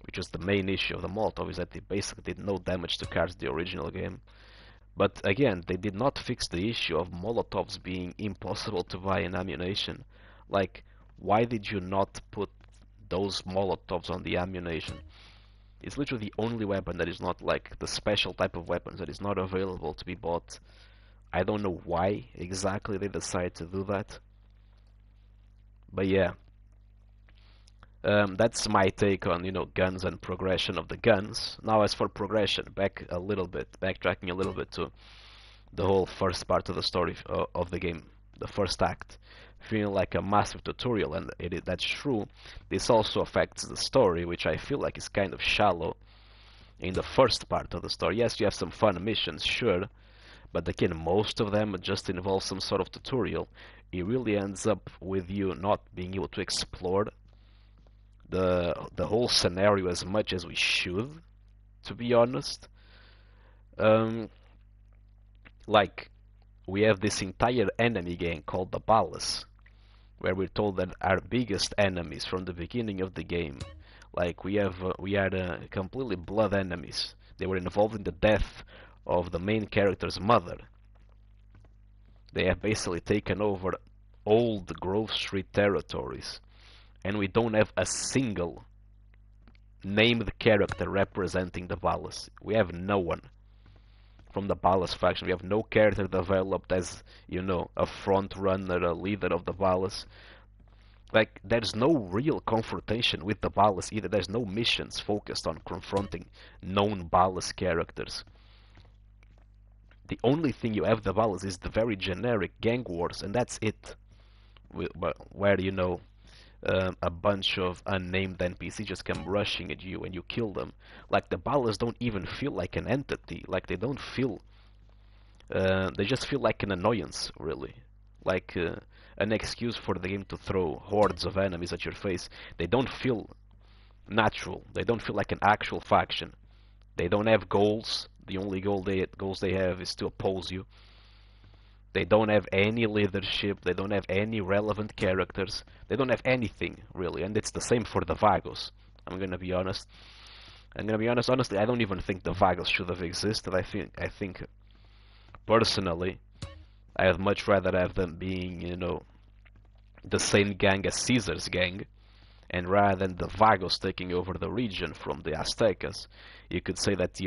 which was the main issue of the Molotov, is that they basically did no damage to cars in the original game. But again, they did not fix the issue of Molotovs being impossible to buy in ammunition. Like, why did you not put those Molotovs on the ammunition? It's literally the only weapon that is not like the special type of weapons that is not available to be bought. I don't know why exactly they decided to do that. But yeah, That's my take on, guns and progression of the guns. Now, as for progression, backtracking a little bit to the whole first part of the story of the game, the first act, feeling like a massive tutorial, and that's true. This also affects the story, which I feel like is kind of shallow in the first part of the story. Yes, you have some fun missions, sure, but again, most of them just involve some sort of tutorial. It really ends up with you not being able to explore the whole scenario as much as we should, to be honest. Um, like, we have this entire enemy gang called the Ballas, where we're told that our biggest enemies from the beginning of the game, like we had completely blood enemies. They were involved in the death of the main character's mother. They have basically taken over old Grove Street territories, and we don't have a single named character representing the Ballas. We have no one from the Ballas faction. We have no character developed as, a front runner, a leader of the Ballas. Like, there's no real confrontation with the Ballas either. There's no missions focused on confronting known Ballas characters. The only thing you have the Ballas is the very generic gang wars, and that's it. Where, a bunch of unnamed NPCs just come rushing at you and you kill them. Like, the Ballas don't even feel like an entity. Like, they don't feel... they just feel like an annoyance, really. Like an excuse for the game to throw hordes of enemies at your face. They don't feel natural. They don't feel like an actual faction. They don't have goals. The only goals they have is to oppose you. They don't have any leadership. They don't have any relevant characters. They don't have anything, really. And it's the same for the Vagos. I'm gonna be honest. Honestly, I don't even think the Vagos should have existed. I think, personally, I'd much rather have them being, the same gang as Caesar's gang. And rather than the Vagos taking over the region from the Aztecas, you could say that,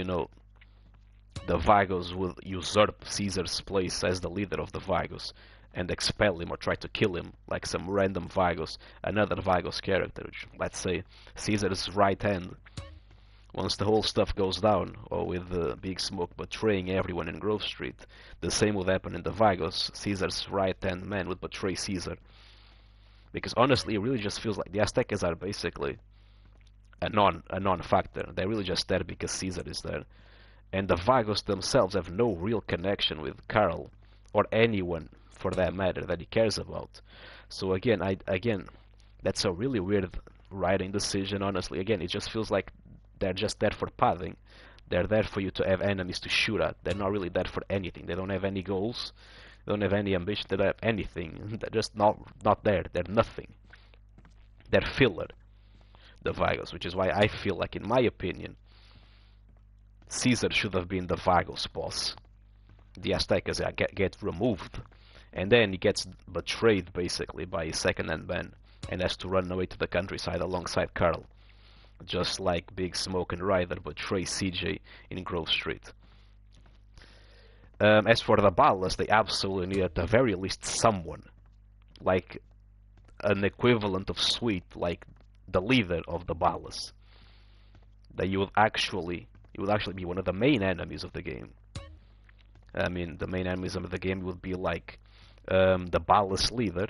the Vagos would usurp Caesar's place as the leader of the Vagos and expel him or try to kill him, like some random Vagos, another Vagos character, which, let's say, Caesar's right hand. Once the whole stuff goes down, or with Big Smoke betraying everyone in Grove Street, the same would happen in the Vagos. Caesar's right-hand man would betray Caesar. Because honestly, it really just feels like the Aztecas are basically a non-factor. They're really just there because Caesar is there. And the Vagos themselves have no real connection with Karl, or anyone, for that matter, that he cares about. So again, that's a really weird writing decision, honestly. Again, it just feels like they're just there for padding. They're there for you to have enemies to shoot at. They're not really there for anything. They don't have any goals. They don't have any ambition. They don't have anything. They're just not there. They're nothing. They're filler, the Vagos, which is why I feel like, in my opinion, Caesar should have been the Vagos boss. The Aztecas get removed, and then he gets betrayed, basically, by his second-hand man, and has to run away to the countryside alongside Karl. Just like Big Smoke and Ryder betray CJ in Grove Street. As for the Ballas, they absolutely need at the very least someone, like an equivalent of Sweet, like the leader of the Ballas. That you would actually be one of the main enemies of the game. I mean, the main enemies of the game would be like the Ballas leader,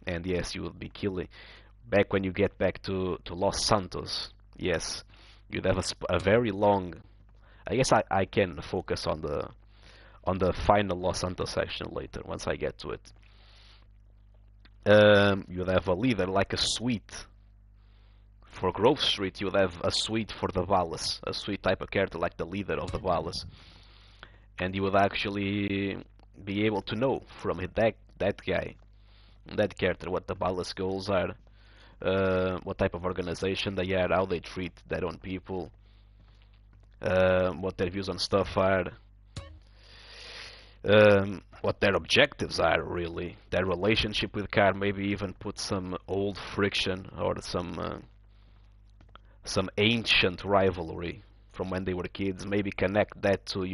and yes, you would be killing. Back when you get back to Los Santos, yes, you'd have a very long. I guess I can focus on the final Los Santos section later once I get to it. You'd have a leader like a Sweet. For Grove Street, you'd have a Sweet for the Ballas, a Sweet type of character like the leader of the Ballas, and you would actually be able to know from that guy, that character, what the Ballas goals are. What type of organization they are, how they treat their own people, what their views on stuff are, what their objectives are, really, their relationship with Car, maybe even put some old friction or some ancient rivalry from when they were kids, maybe connect that to,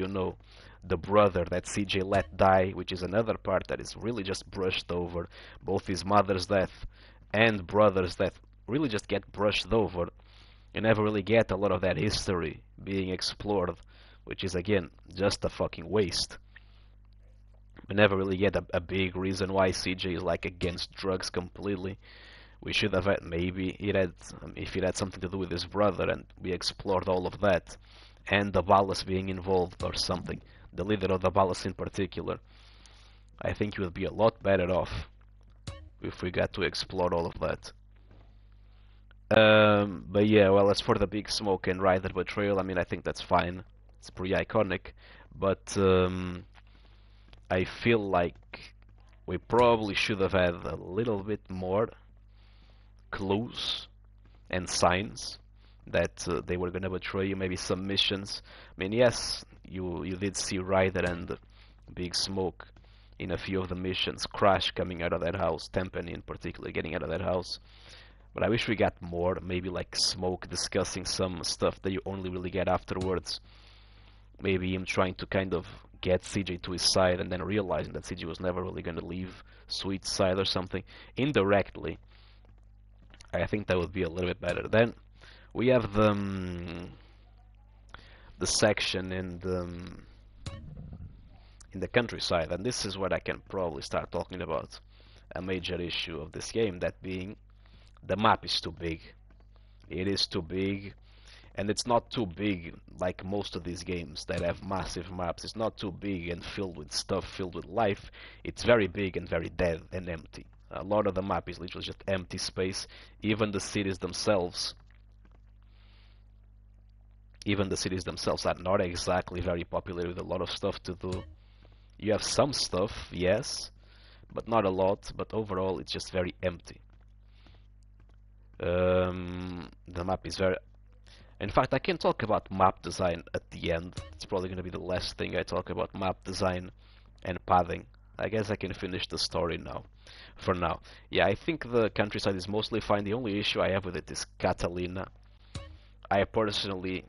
the brother that CJ let die, which is another part that is really just brushed over, both his mother's death and brother's death really just get brushed over. You never really get a lot of that history being explored, which is again just a fucking waste. We never really get a big reason why CJ is like against drugs completely. We should have had maybe it had if it had something to do with his brother, and we explored all of that, and the Ballas being involved or something. The leader of the Ballas in particular. I think he would be a lot better off if we got to explore all of that. But yeah, well, as for the Big Smoke and Ryder betrayal, I mean, I think that's fine. It's pretty iconic, but I feel like we probably should have had a little bit more clues and signs that they were gonna betray you. Maybe some missions. I mean, yes, you did see Ryder and Big Smoke in a few of the missions. Crash coming out of that house, Tempany in particular getting out of that house. But I wish we got more, maybe like Smoke discussing some stuff that you only really get afterwards. Maybe him trying to kind of get CJ to his side and then realizing that CJ was never really going to leave Sweet's side or something. Indirectly, I think that would be a little bit better. Then we have the section in the countryside, and this is what I can probably start talking about. A major issue of this game, that being the map is too big. It is too big, and it's not too big like most of these games that have massive maps. It's not too big and filled with stuff, filled with life. It's very big and very dead and empty. A lot of the map is literally just empty space. Even the cities themselves are not exactly very popular with a lot of stuff to do. You have some stuff, yes, but not a lot. But overall, it's just very empty. The map is very... In fact, I can talk about map design at the end. It's probably going to be the last thing I talk about, map design and pathing. I guess I can finish the story now. For now. Yeah, I think the countryside is mostly fine. The only issue I have with it is Catalina. I personally,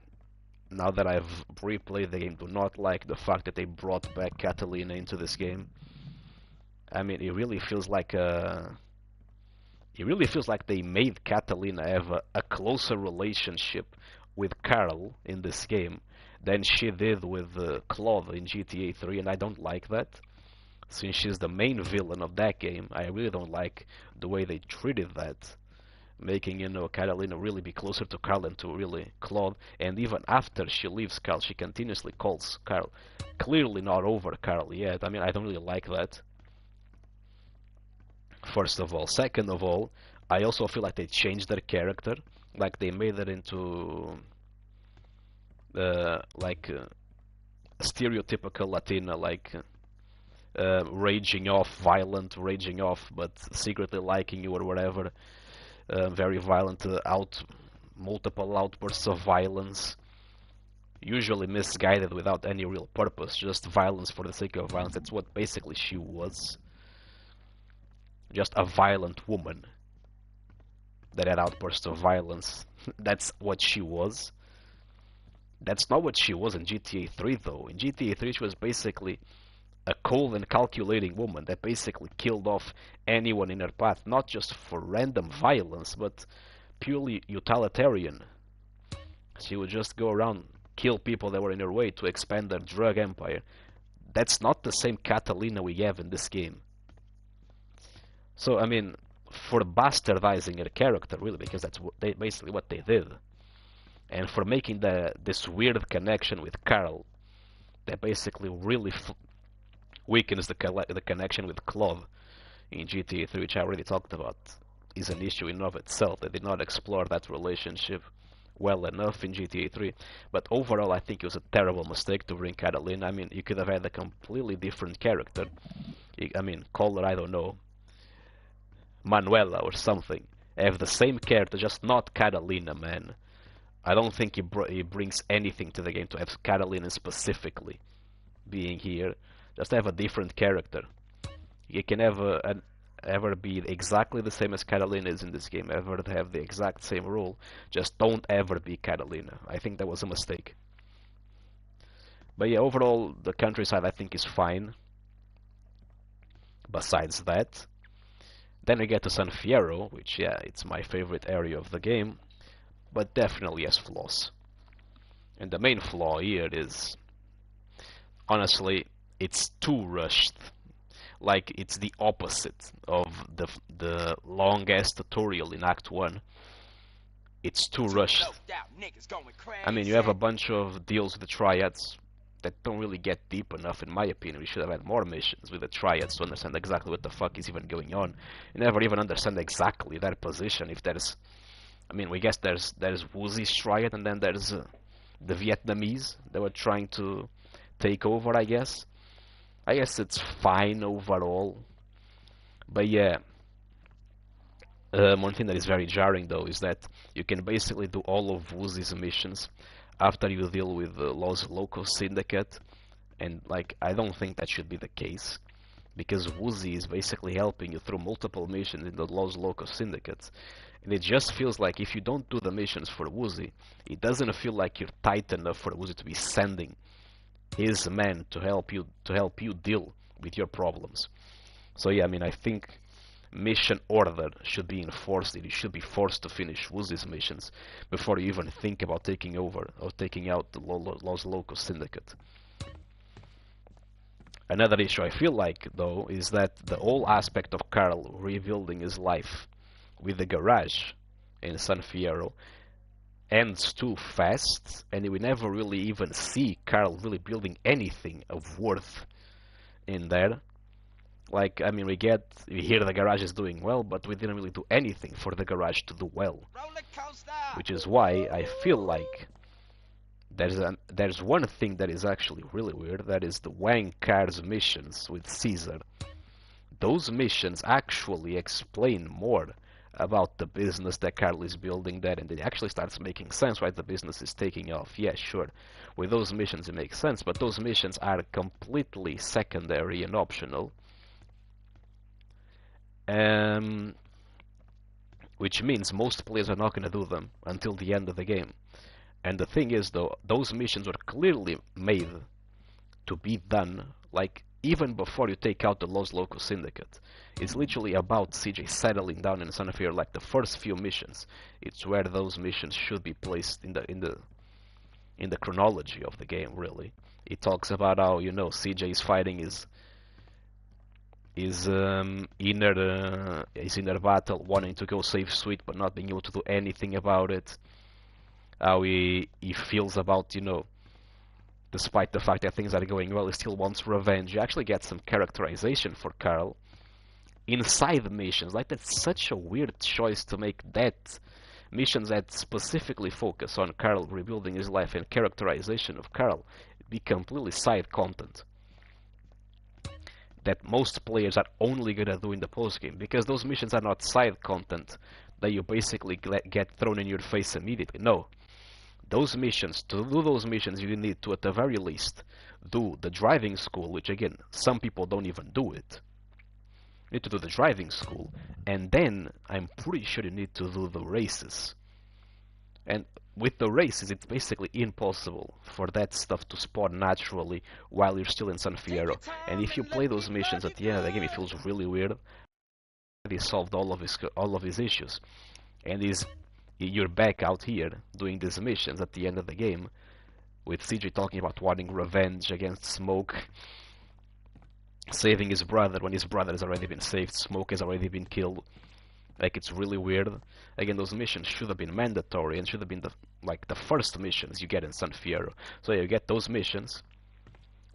now that I've replayed the game, do not like the fact that they brought back Catalina into this game. I mean, it really feels like they made Catalina have a closer relationship with Carl in this game than she did with Claude in GTA 3, and I don't like that. Since she's the main villain of that game, I really don't like the way they treated that, making, you know, Catalina really be closer to Carl than to really Claude. And even after she leaves Carl, she continuously calls Carl. Clearly not over Carl yet. I mean, I don't really like that. First of all. Second of all, I also feel like they changed their character. Like they made it into like a stereotypical Latina, like raging off, violent, raging off, but secretly liking you or whatever. Very violent, multiple outbursts of violence. Usually misguided without any real purpose, just violence for the sake of violence. That's what basically she was. Just a violent woman that had outbursts of violence. That's what she was. That's not what she was in GTA 3 though. In GTA 3 she was basically a cold and calculating woman that basically killed off anyone in her path, not just for random violence, but purely utilitarian. She would just go around, kill people that were in her way to expand her drug empire. That's not the same Catalina we have in this game. So, I mean, for bastardizing her character, really, because that's basically what they did, and for making this weird connection with Carl, that basically really weakens the connection with Claude in GTA 3, which I already talked about, is an issue in of itself. They did not explore that relationship well enough in GTA 3, but overall I think it was a terrible mistake to bring Catalina. I mean, you could have had a completely different character. I mean, call her, I don't know, Manuela or something. Have the same character, just not Catalina, man. I don't think it brings anything to the game to have Catalina specifically being here. Just have a different character. You can ever be exactly the same as Catalina is in this game, ever have the exact same role. Just don't ever be Catalina. I think that was a mistake. But yeah, overall, the countryside I think is fine. Besides that, Then we get to San Fierro, which, yeah, it's my favorite area of the game, but definitely has flaws. And the main flaw here is, honestly, it's too rushed. Like, it's the opposite of the long-ass tutorial in Act 1. It's too rushed. I mean, you have a bunch of deals with the triads that don't really get deep enough, in my opinion. We should have had more missions with the triads to understand exactly what the fuck is even going on. You never even understand exactly their position. If there's, I mean, we guess there's Woozy's triad, and then there's the Vietnamese that were trying to take over, I guess. I guess it's fine overall. But yeah, one thing that is very jarring though is that you can basically do all of Woozy's missions after you deal with the Los Locos Syndicate, and like I don't think that should be the case, because Woozy is basically helping you through multiple missions in the Los Locos Syndicate, and it just feels like if you don't do the missions for Woozy, it doesn't feel like you're tight enough for Woozy to be sending his men to help you deal with your problems. So yeah, I mean, I think mission order should be enforced. You should be forced to finish Woozy's missions before you even think about taking over or taking out the Los Locos Syndicate. Another issue I feel like, though, is that the whole aspect of Carl rebuilding his life with the garage in San Fierro ends too fast, and we never really even see Carl really building anything of worth in there. Like, I mean, we hear the garage is doing well, but we didn't really do anything for the garage to do well. Which is why I feel like there's one thing that is actually really weird, that is the Wang Car's missions with Caesar. Those missions actually explain more about the business that Carl is building there, and it actually starts making sense why the business is taking off. Yeah, sure, with those missions it makes sense, but those missions are completely secondary and optional. Which means most players are not going to do them until the end of the game. And the thing is, though, those missions were clearly made to be done, like, even before you take out the Los Locos Syndicate. It's literally about CJ settling down in San Fierro, like the first few missions. It's where those missions should be placed in the chronology of the game, really. It talks about how, you know, CJ is fighting his inner battle, wanting to go save Sweet but not being able to do anything about it. How he feels about, you know, despite the fact that things are going well, he still wants revenge. You actually get some characterization for Carl inside the missions. Like, that's such a weird choice to make, that missions that specifically focus on Carl rebuilding his life and characterization of Carl be completely side content that most players are only gonna do in the post-game, because those missions are not side content that you basically get thrown in your face immediately. No. Those missions, to do those missions, you need to, at the very least, do the driving school, which again, some people don't even do it. You need to do the driving school, and then I'm pretty sure you need to do the races. And with the races, it's basically impossible for that stuff to spawn naturally while you're still in San Fierro. And if you play those missions at the end of the game, it feels really weird. He solved all of his issues, and you're back out here doing these missions at the end of the game, with CJ talking about wanting revenge against Smoke, saving his brother when his brother has already been saved, Smoke has already been killed. Like, it's really weird. Again, those missions should have been mandatory and should have been the first missions you get in San Fierro. So yeah, you get those missions.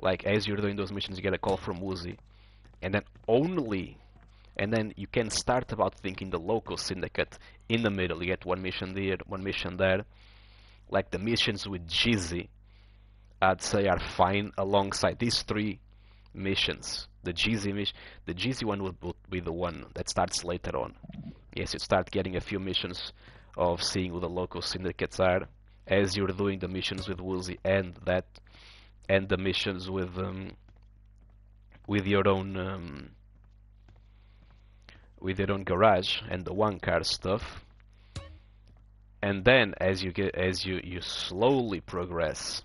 Like, as you're doing those missions, you get a call from Woozy, and then you can start about thinking the local syndicate in the middle. You get one mission there, one mission there. Like, the missions with Jizzy, I'd say, are fine alongside these three missions. The Jizzy one would be the one that starts later on. Yes, you start getting a few missions of seeing who the local syndicates are as you're doing the missions with Woozy and the missions with your own garage and the one car stuff. And then as you slowly progress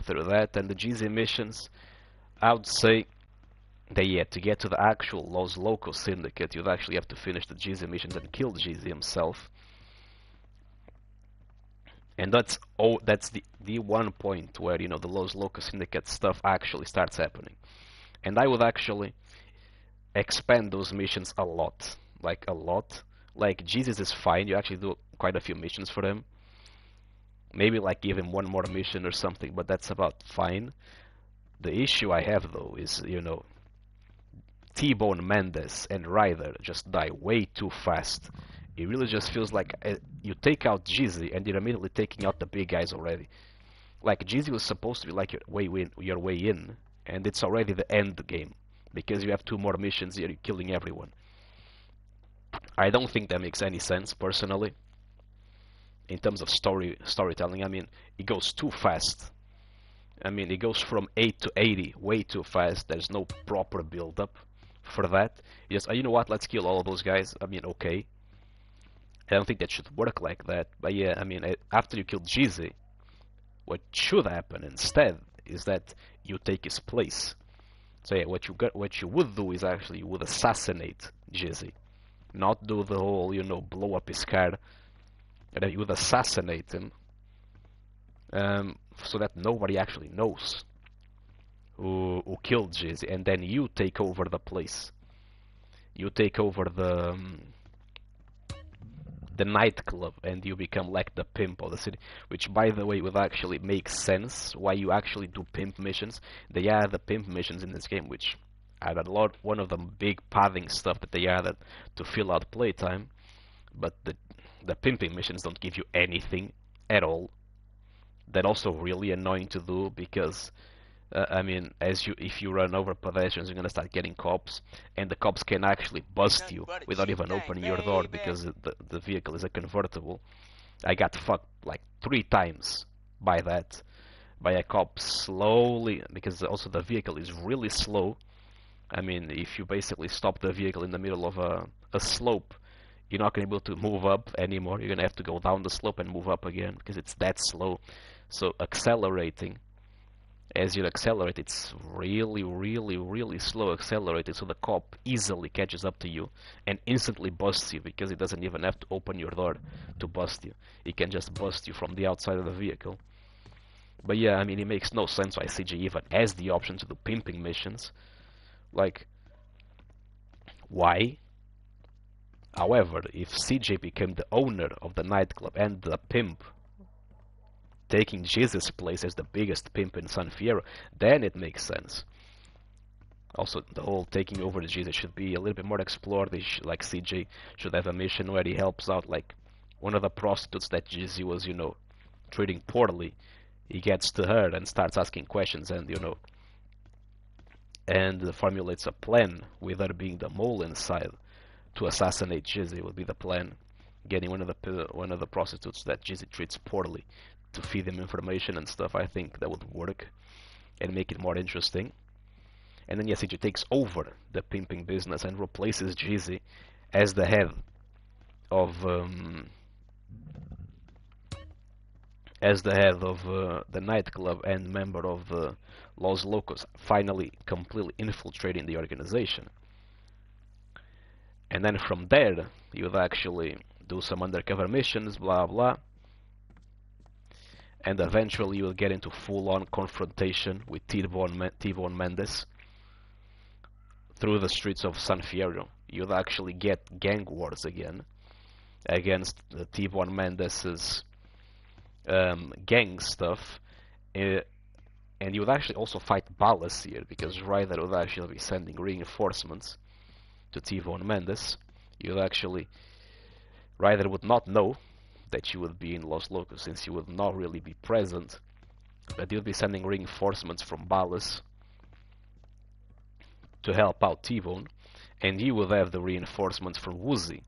through that and the GZ missions, I would say To get to the actual Los Locos syndicate, you'd actually have to finish the GZ missions and kill GZ himself. And that's the one point where, you know, the Los Locos syndicate stuff actually starts happening. And I would actually expand those missions a lot. Like, a lot. Like, Jesus is fine, you actually do quite a few missions for him. Maybe, like, give him one more mission or something, but that's about fine. The issue I have, though, is, you know, T-Bone Mendes and Ryder just die way too fast. It really just feels like you take out Jeezy and you're immediately taking out the big guys already. Like, Jeezy was supposed to be like your way in, and it's already the end game. Because you have 2 more missions, you're killing everyone. I don't think that makes any sense, personally. In terms of storytelling, I mean, it goes too fast. I mean, it goes from 8 to 80 way too fast. There's no proper build-up for that. Just, you know what, let's kill all of those guys. I mean, okay. I don't think that should work like that. But yeah, I mean, after you kill Jeezy, what should happen instead is that you take his place. So yeah, what you would do is actually you would assassinate Jeezy. Not do the whole, you know, blow up his car. And then you would assassinate him. So that nobody actually knows who killed Jeezy, and then you take over the place. You take over the nightclub, and you become like the pimp of the city. Which, by the way, would actually make sense why you actually do pimp missions. They are the pimp missions in this game, which are one of the big padding stuff that they added to fill out playtime. But the pimping missions don't give you anything at all. They're also really annoying to do because I mean, if you run over pedestrians, you're gonna start getting cops, and the cops can actually bust you without even opening your door because the vehicle is a convertible. I got fucked like 3 times by that, by a cop slowly, because also the vehicle is really slow. I mean, if you basically stop the vehicle in the middle of a slope, you're not gonna be able to move up anymore. You're gonna have to go down the slope and move up again because it's that slow. So accelerating, as you accelerate, it's really, really, really slow accelerating, so the cop easily catches up to you and instantly busts you because he doesn't even have to open your door to bust you. He can just bust you from the outside of the vehicle. But yeah, I mean, it makes no sense why CJ even has the option to do pimping missions. Like, why? However, if CJ became the owner of the nightclub and the pimp, taking Jesus' place as the biggest pimp in San Fierro, then it makes sense. Also, the whole taking over the Jesus should be a little bit more explored. Like, CJ should have a mission where he helps out, like, one of the prostitutes that Jesus was, you know, treating poorly. He gets to her and starts asking questions and, you know, and formulates a plan with her being the mole inside to assassinate Jizzy would be the plan. Getting one of the prostitutes that Jizzy treats poorly to feed him information and stuff. I think that would work and make it more interesting. And then yes, CJ takes over the pimping business and replaces Jizzy as the head of the nightclub and member of Los Locos, finally completely infiltrating the organization. And then from there, you would actually do some undercover missions, blah blah, and eventually you will get into full-on confrontation with T-Bone Mendes through the streets of San Fierro. You'll actually get gang wars again against the T-Bone Mendes's gang stuff, and you would actually also fight Ballas here because Ryder would actually be sending reinforcements to T-Bone Mendes. You'd actually, Ryder would not know that you would be in Los Locos since you would not really be present, but you'd be sending reinforcements from Ballas to help out T-Bone, and you would have the reinforcements from Woozy.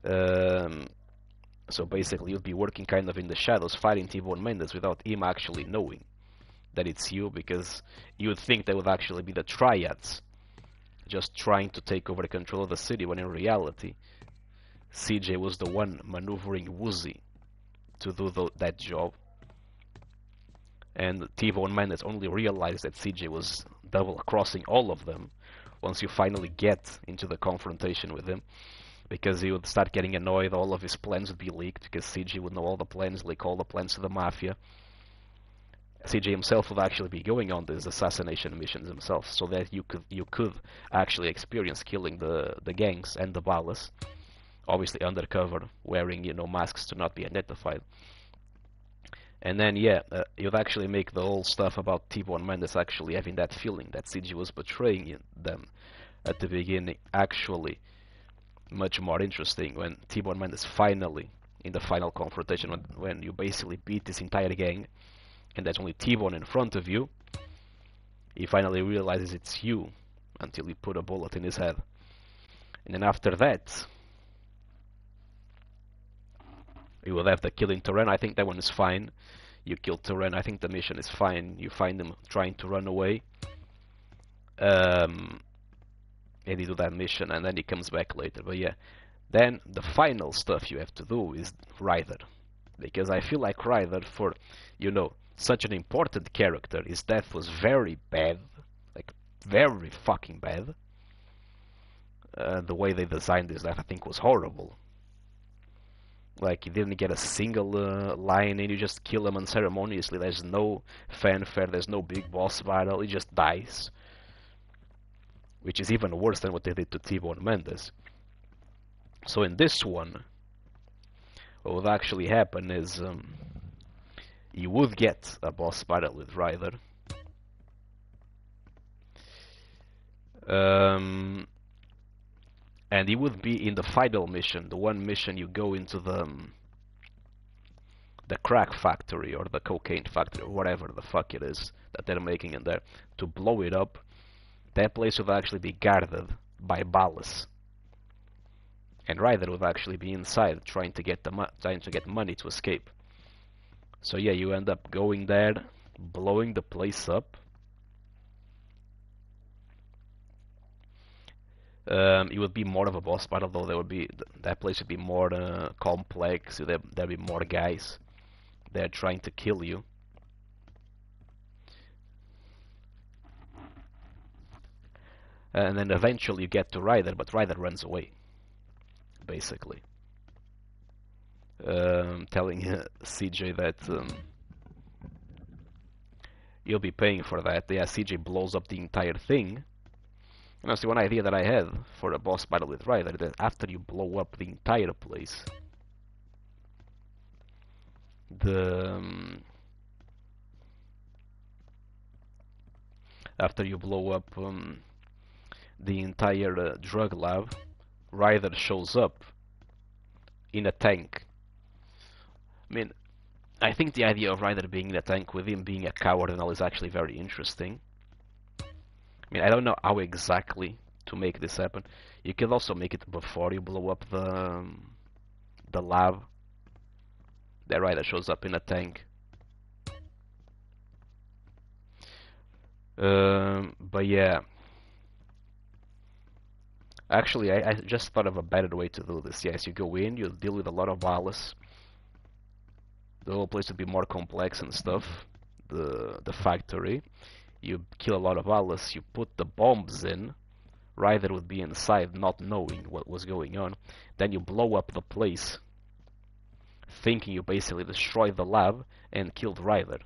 So basically you'd be working kind of in the shadows fighting T-Bone Mendes without him actually knowing that it's you, because you would think that would actually be the triads just trying to take over the control of the city, when in reality CJ was the one maneuvering Woozy to do that job, and T-Bone Mendes only realized that CJ was double-crossing all of them once you finally get into the confrontation with him, because he would start getting annoyed, all of his plans would be leaked, because CJ would know all the plans, leak all the plans to the Mafia. CJ himself would actually be going on these assassination missions himself, so that you could actually experience killing the gangs and the Ballas, obviously undercover, wearing, you know, masks to not be identified. And then, yeah, you'd actually make the whole stuff about T-Bone Mendes actually having that feeling that CJ was betraying them at the beginning actually much more interesting when T-Bone Mendes finally, in the final confrontation, when you basically beat this entire gang, and there's only T-Bone in front of you, he finally realizes it's you until you put a bullet in his head. And then after that, you will have the killing Turan. I think that one is fine. You kill Turan. I think the mission is fine. You find him trying to run away. And you do that mission, and then he comes back later. But yeah, then the final stuff you have to do is Ryder. Because I feel like Ryder, for, you know, such an important character, his death was very bad. Like, very fucking bad. The way they designed his death, I think, was horrible. Like, he didn't get a single line, and you just kill him unceremoniously. There's no fanfare, there's no big boss battle, he just dies. Which is even worse than what they did to T-Bone Mendes. So in this one, what would actually happen is you would get a boss battle with Ryder. And he would be in the final mission, the one mission you go into the crack factory or the cocaine factory or whatever the fuck it is that they're making in there, to blow it up. That place would actually be guarded by Ballas, and Ryder would actually be inside trying to get money to escape. So yeah, you end up going there, blowing the place up. It would be more of a boss battle, though. That place would be more complex. There'd be more guys there trying to kill you. And then eventually you get to Ryder, but Ryder runs away, basically. Telling CJ that you'll be paying for that. Yeah, CJ blows up the entire thing. And that's the one idea that I had for a boss battle with Ryder, that after you blow up the entire place, after you blow up the entire drug lab, Ryder shows up in a tank. I mean, I think the idea of Ryder being in a tank with him being a coward and all is actually very interesting. I mean, I don't know how exactly to make this happen. You could also make it before you blow up the lab. That Ryder shows up in a tank. But yeah. Actually, I just thought of a better way to do this. Yes, you go in, you deal with a lot of Ballas. The whole place would be more complex and stuff. The factory. You kill a lot of Ballas, you put the bombs in. Ryder would be inside, not knowing what was going on. Then you blow up the place, thinking you basically destroyed the lab and killed Ryder.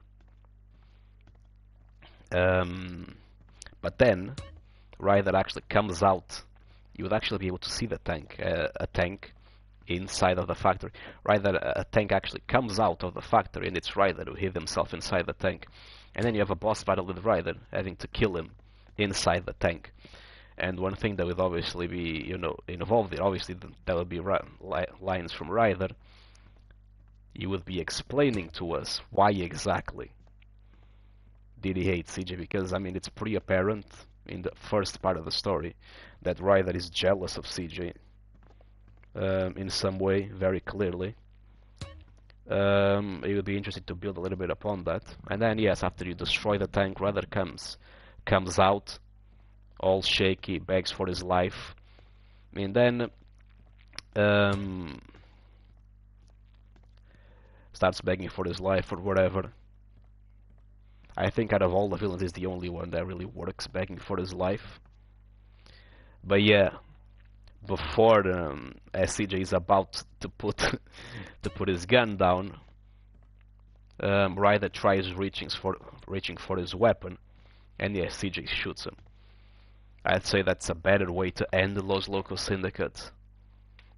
But then Ryder actually comes out. You would actually be able to see the tank, a tank inside of the factory. Ryder, a tank actually comes out of the factory, and it's Ryder who hid himself inside the tank. And then you have a boss battle with Ryder, having to kill him inside the tank. And one thing that would obviously be, you know, involved there, obviously that would be lines from Ryder. You would be explaining to us why exactly did he hate CJ, because I mean it's pretty apparent in the first part of the story that Ryder is jealous of CJ in some way, very clearly. It would be interesting to build a little bit upon that. And then yes, after you destroy the tank, Ryder comes out all shaky, begs for his life. And then starts begging for his life or whatever. I think out of all the villains, he's the only one that really works begging for his life. But yeah, before as CJ is about to put to put his gun down, Ryder tries reaching for his weapon, and yeah, CJ shoots him. I'd say that's a better way to end the Los Locos Syndicate.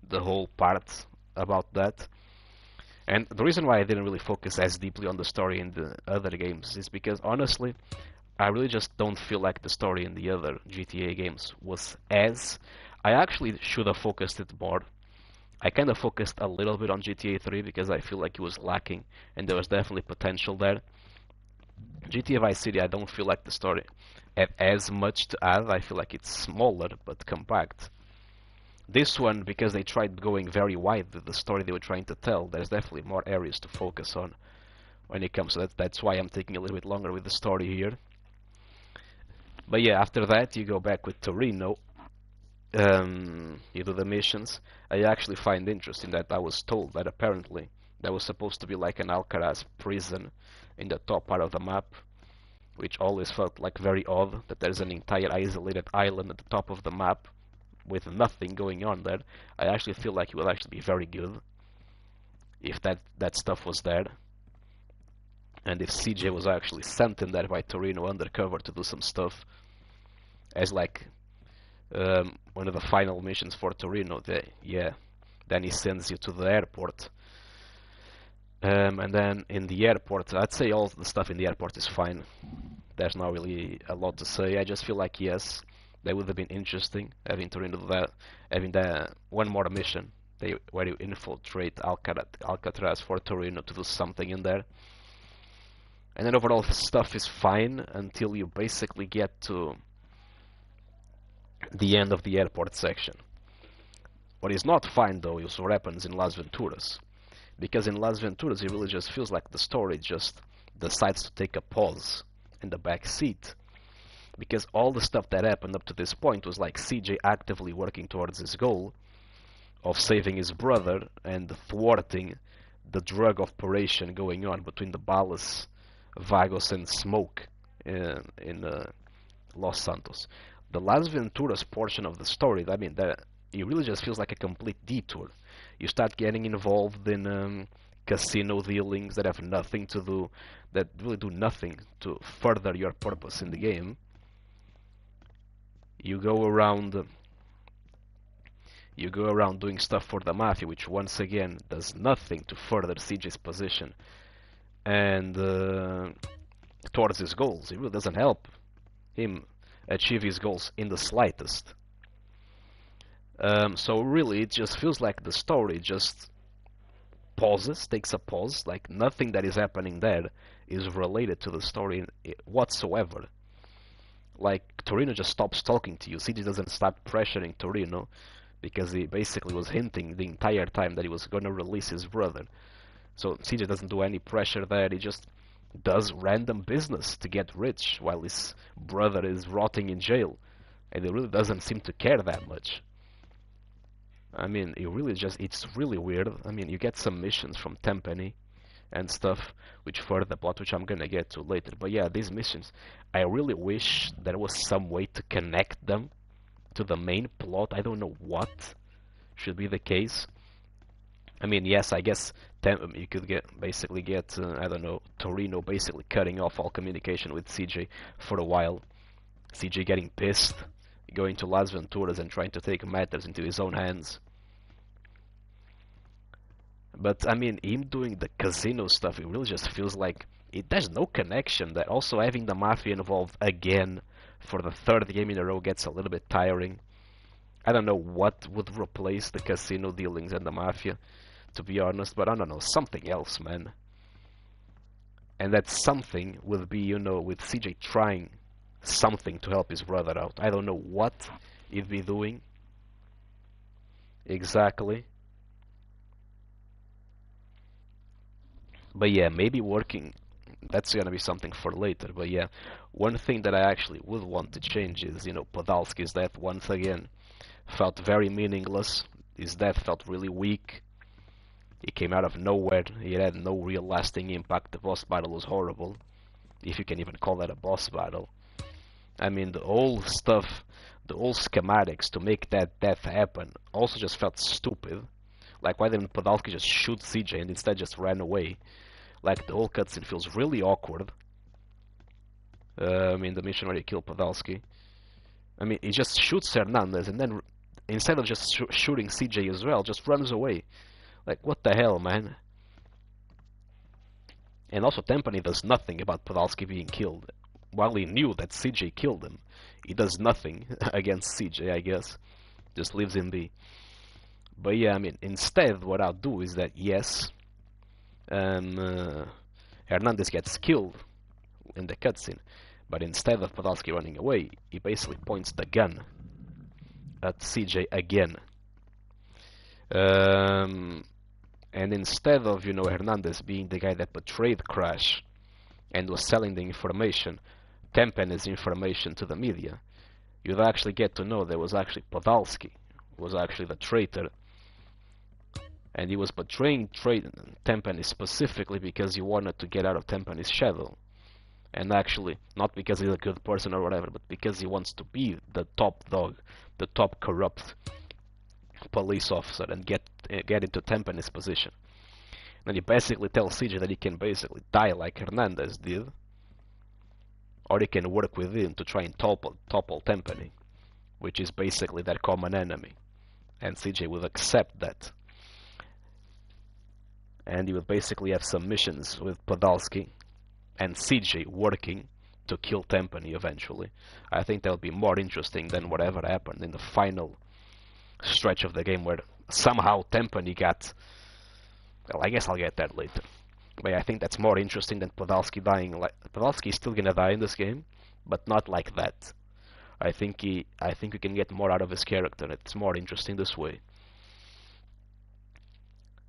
The whole part about that. And the reason why I didn't really focus as deeply on the story in the other games is because honestly, I really just don't feel like the story in the other GTA games was as... I actually should have focused it more. I kind of focused a little bit on GTA 3 because I feel like it was lacking and there was definitely potential there. GTA Vice City, I don't feel like the story had as much to add. I feel like it's smaller but compact. This one, because they tried going very wide with the story they were trying to tell, there's definitely more areas to focus on when it comes to that. That's why I'm taking a little bit longer with the story here. But yeah, after that you go back with Torino. You do the missions. I actually find interesting that I was told that apparently there was supposed to be like an Alcaraz prison in the top part of the map, which always felt like very odd, that there's an entire isolated island at the top of the map with nothing going on there. I actually feel like it would actually be very good if that stuff was there, and if CJ was actually sent in there by Torino undercover to do some stuff as like one of the final missions for Torino. Then he sends you to the airport, and then in the airport, I'd say all the stuff in the airport is fine. There's not really a lot to say. I just feel like yes, that would have been interesting having Torino do that, having that one more mission where you infiltrate Alcatraz for Torino to do something in there. And then overall the stuff is fine until you basically get to the end of the airport section. What is not fine though is what happens in Las Venturas. Because in Las Venturas it really just feels like the story just decides to take a pause in the back seat. Because all the stuff that happened up to this point was like CJ actively working towards his goal of saving his brother and thwarting the drug operation going on between the Balas, Vagos and Smoke in Los Santos. The Las Venturas portion of the story, I mean, it really just feels like a complete detour. You start getting involved in casino dealings that have nothing to do, that really do nothing to further your purpose in the game. You go around doing stuff for the Mafia, which once again does nothing to further CJ's position and towards his goals. It really doesn't help him achieve his goals in the slightest. So really, it just feels like the story just takes a pause, like nothing that is happening there is related to the story whatsoever. Like, Torino just stops talking to you. CJ doesn't start pressuring Torino because he basically was hinting the entire time that he was gonna release his brother. So CJ doesn't do any pressure there, he just does random business to get rich while his brother is rotting in jail. And he really doesn't seem to care that much. I mean, it's really weird. I mean, you get some missions from Tempany and stuff, which further the plot, which I'm gonna get to later. But yeah, these missions, I really wish there was some way to connect them to the main plot. I don't know what should be the case. I mean, yes, I guess you could basically get I don't know, Torino basically cutting off all communication with CJ for a while. CJ getting pissed, going to Las Venturas and trying to take matters into his own hands. But I mean, him doing the casino stuff, it really just feels like there's no connection. That also having the Mafia involved again for the third game in a row gets a little bit tiring. I don't know what would replace the casino dealings and the Mafia, to be honest, but I don't know, something else, man. And that something would be, you know, with CJ trying something to help his brother out. I don't know what he'd be doing exactly. But yeah, maybe working, that's gonna be something for later. But yeah, one thing that I actually would want to change is, you know, Podolsky's death once again felt very meaningless. His death felt really weak. He came out of nowhere. He had no real lasting impact. The boss battle was horrible. if you can even call that a boss battle. I mean, the old stuff, the old schematics to make that death happen also just felt stupid. Like, why didn't Podolsky just shoot CJ and instead just ran away? Like, the whole cutscene feels really awkward. I mean, the mission where you kill Podolsky. I mean, he just shoots Hernandez and then, instead of just shooting CJ as well, just runs away. Like, what the hell, man? And also, Tempany does nothing about Podolsky being killed. While he knew that CJ killed him, he does nothing against CJ, I guess. Just leaves him be. But yeah, I mean, instead, what I'll do is that, yes, Hernandez gets killed in the cutscene, but instead of Podolsky running away, he basically points the gun at CJ again. And instead of, Hernandez being the guy that betrayed Crash and was selling the information, Tempany's information to the media, you'd actually get to know there was actually Podolsky, who was actually the traitor. And he was betraying Tempany specifically because he wanted to get out of Tempany's shadow. And actually, not because he's a good person or whatever, but because he wants to be the top dog, the top corrupt police officer and get into Tempany's position. And he basically tells CJ that he can basically die like Hernandez did, or he can work with him to try and topple Tempany, which is basically their common enemy. And CJ would accept that. And he would basically have some missions with Podolsky and CJ working to kill Tempany eventually. I think that would be more interesting than whatever happened in the final stretch of the game where somehow Tempany got... Well, I guess I'll get that later. But yeah, I think that's more interesting than Podolsky dying. Podolsky is still gonna die in this game, but not like that. I think we can get more out of his character. It's more interesting this way.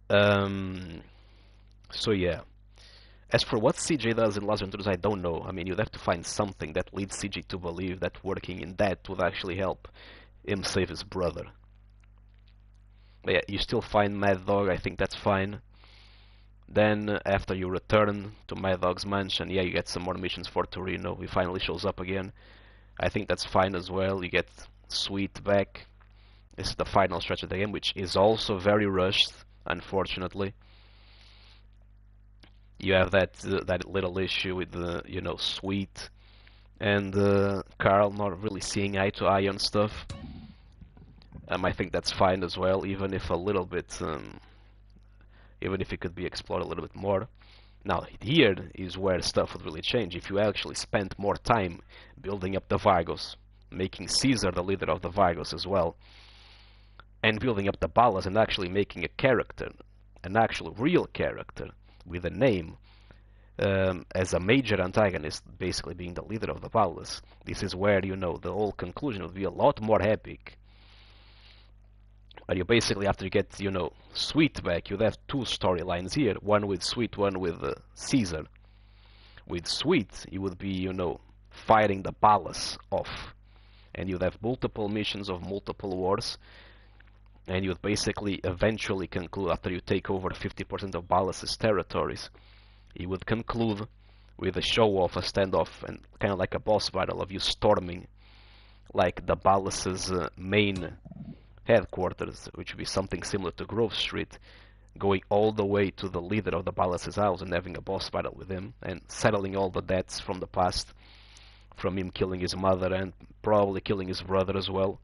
So yeah. As for what CJ does in Las Venturas, I don't know. I mean, you'd have to find something that leads CJ to believe that working in that would actually help him save his brother. But yeah, you still find Mad Dog, I think that's fine. Then, after you return to Mad Dog's mansion, yeah, you get some more missions for Torino. He finally shows up again. I think that's fine as well. You get Sweet back. This is the final stretch of the game, which is also very rushed, unfortunately. You have that little issue with the Sweet and Carl not really seeing eye to eye on stuff. I think that's fine as well, even if a little bit, even if it could be explored a little bit more. Now here is where stuff would really change. If you actually spent more time building up the Vagos, making Caesar the leader of the Vagos as well, and building up the Ballas and actually making a character, an actual real character, with a name as a major antagonist, basically being the leader of the Ballas. This is where, the whole conclusion would be a lot more epic. But you basically, after you get, Sweet back, you'd have two storylines here, one with Sweet, one with Caesar. With Sweet, you would be, fighting the Ballas off. And you'd have multiple missions of multiple wars. And you'd basically eventually conclude, after you take over 50% of Ballas' territories, you would conclude with a show-off, a standoff, and kind of like a boss battle of you storming like the Ballas' main headquarters, which would be something similar to Grove Street, going all the way to the leader of the Ballas' house and having a boss battle with him, and settling all the debts from the past, from him killing his mother and probably killing his brother as well.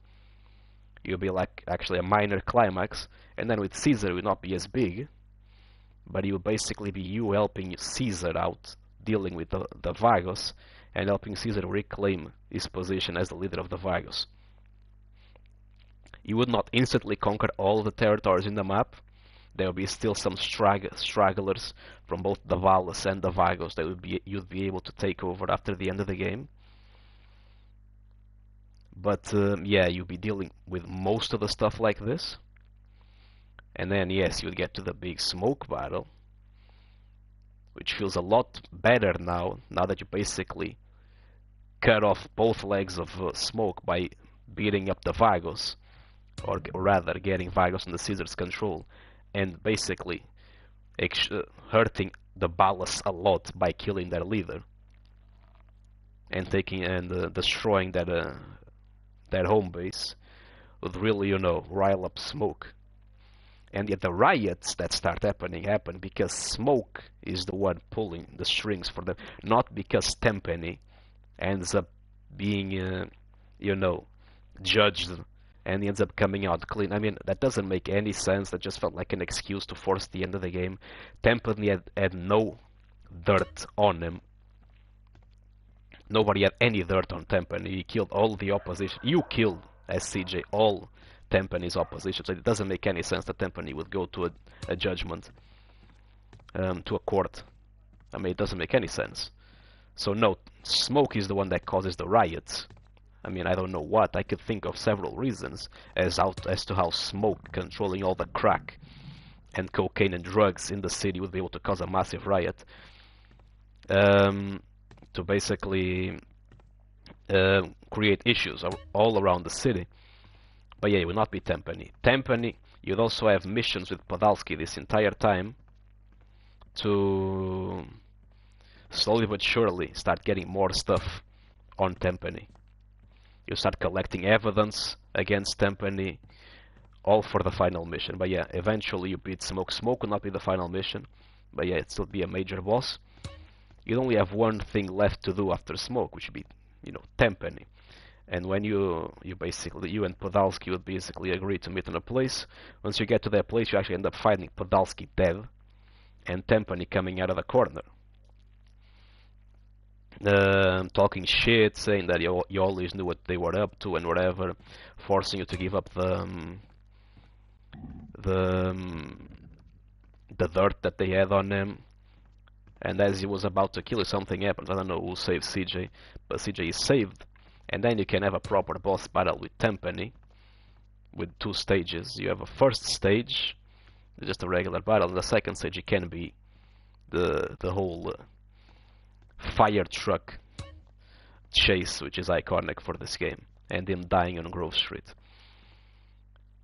It would be like actually a minor climax, and then with Caesar it would not be as big, but it would basically be you helping Caesar out, dealing with the Vagos, and helping Caesar reclaim his position as the leader of the Vagos. You would not instantly conquer all the territories in the map. There will be still some stragglers from both the Ballas and the Vagos that you'd be able to take over after the end of the game. But yeah, you'll be dealing with most of the stuff like this. And then yes, you'll get to the big smoke battle, which feels a lot better now that you basically cut off both legs of smoke by beating up the Vagos, or rather getting Vagos under Caesar's control, and basically hurting the Ballas a lot by killing their leader. and taking and destroying that home base would really, rile up Smoke. And yet the riots that start happening happen because Smoke is the one pulling the strings for them, not because Tempany ends up being, judged and he ends up coming out clean. I mean, that doesn't make any sense. That just felt like an excuse to force the end of the game. Tempany had no dirt on him. Nobody had any dirt on Tempany. He killed all the opposition. You killed, as CJ, all Tempany's opposition. So it doesn't make any sense that Tempany would go to a judgment, to a court. I mean, it doesn't make any sense. So no, Smoke is the one that causes the riots. I mean, I don't know what. I could think of several reasons as to how Smoke controlling all the crack and cocaine and drugs in the city would be able to cause a massive riot. To basically create issues all around the city. But yeah, it would not be Tempany. Tempany, you'd also have missions with Podolsky this entire time to slowly but surely start getting more stuff on Tempany. You start collecting evidence against Tempany, all for the final mission. But yeah, eventually you beat Smoke. Smoke will not be the final mission, but yeah, it'd still be a major boss. You'd only have one thing left to do after Smoke, which would be, Tempany. And when you and Podolsky would basically agree to meet in a place. Once you get to that place, you actually end up finding Podolsky dead and Tempany coming out of the corner. Talking shit, saying that you always knew what they were up to and whatever, forcing you to give up the dirt that they had on him. And as he was about to kill you, something happens. I don't know who saved CJ, but CJ is saved. And then you can have a proper boss battle with Tempany, with 2 stages. You have a first stage, just a regular battle, and the second stage it can be the whole fire truck chase, which is iconic for this game, and him dying on Grove Street.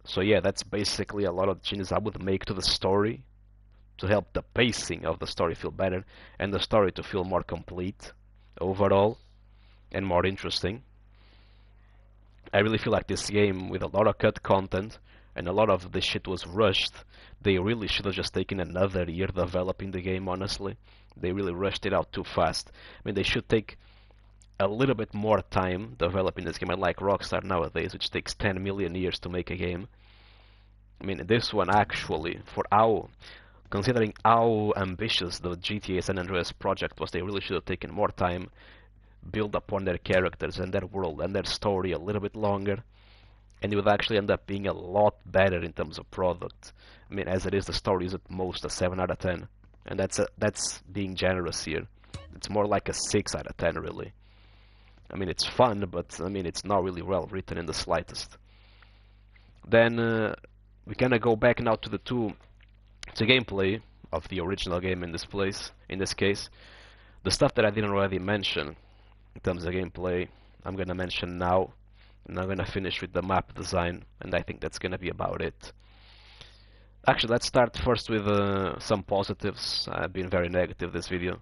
So yeah, that's basically a lot of changes I would make to the story to help the pacing of the story feel better and the story to feel more complete overall and more interesting. I really feel like this game, with a lot of cut content and a lot of the shit was rushed, they really should have just taken another year developing the game, honestly. They really rushed it out too fast. I mean, they should take a little bit more time developing this game, unlike Rockstar nowadays, which takes 10 million years to make a game. I mean, this one actually, considering how ambitious the GTA San Andreas project was, they really should have taken more time, build upon their characters and their world and their story a little bit longer, and it would actually end up being a lot better in terms of product. I mean, as it is, the story is at most a 7 out of 10, and that's being generous here. It's more like a 6 out of 10, really. I mean, it's fun, but I mean, it's not really well written in the slightest. Then we gonna go back now to the gameplay of the original game in this case. The stuff that I didn't already mention in terms of gameplay, I'm gonna mention now, and I'm gonna finish with the map design, and I think that's gonna be about it. Actually, let's start first with some positives. I've been very negative this video.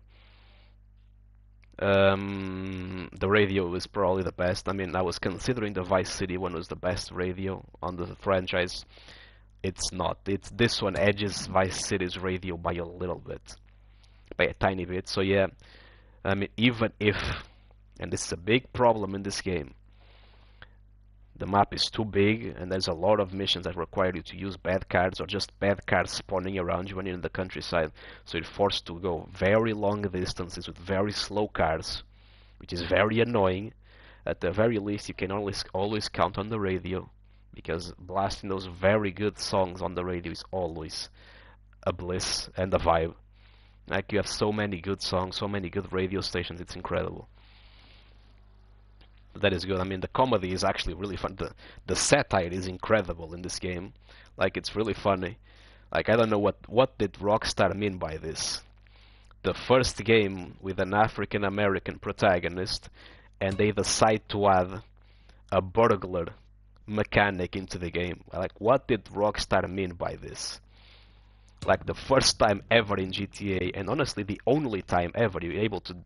The radio is probably the best. I mean, I was considering the Vice City one was the best radio on the franchise. It's not. This one edges Vice City's radio by a little bit, by a tiny bit. So yeah, I mean, even if, and this is a big problem in this game, the map is too big and there's a lot of missions that require you to use bad cards or just bad cards spawning around you when you're in the countryside, so you're forced to go very long distances with very slow cars, which is very annoying. At the very least, you can always count on the radio, because blasting those very good songs on the radio is always a bliss and a vibe. Like, you have so many good songs, so many good radio stations, it's incredible. That is good. I mean, the comedy is actually really fun. The satire is incredible in this game. Like, it's really funny. Like, I don't know what did Rockstar mean by this. The first game with an African American protagonist, and they decide to add a burglar mechanic into the game. Like, what did Rockstar mean by this? Like, the first time ever in GTA, and honestly the only time ever you're able to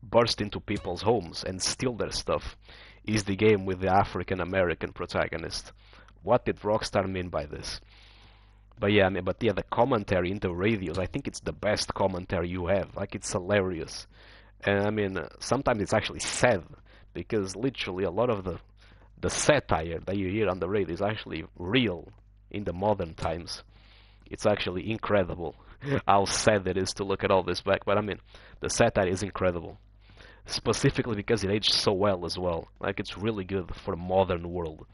burst into people's homes and steal their stuff is the game with the African American protagonist. What did Rockstar mean by this? But yeah, the commentary in the radios, I think it's the best commentary you have. Like, it's hilarious. And sometimes it's actually sad because literally a lot of the satire that you hear on the radio is actually real in the modern times. It's actually incredible how sad it is to look at all this back. But the satire is incredible, specifically because it aged so well as well. Like, it's really good for a modern world.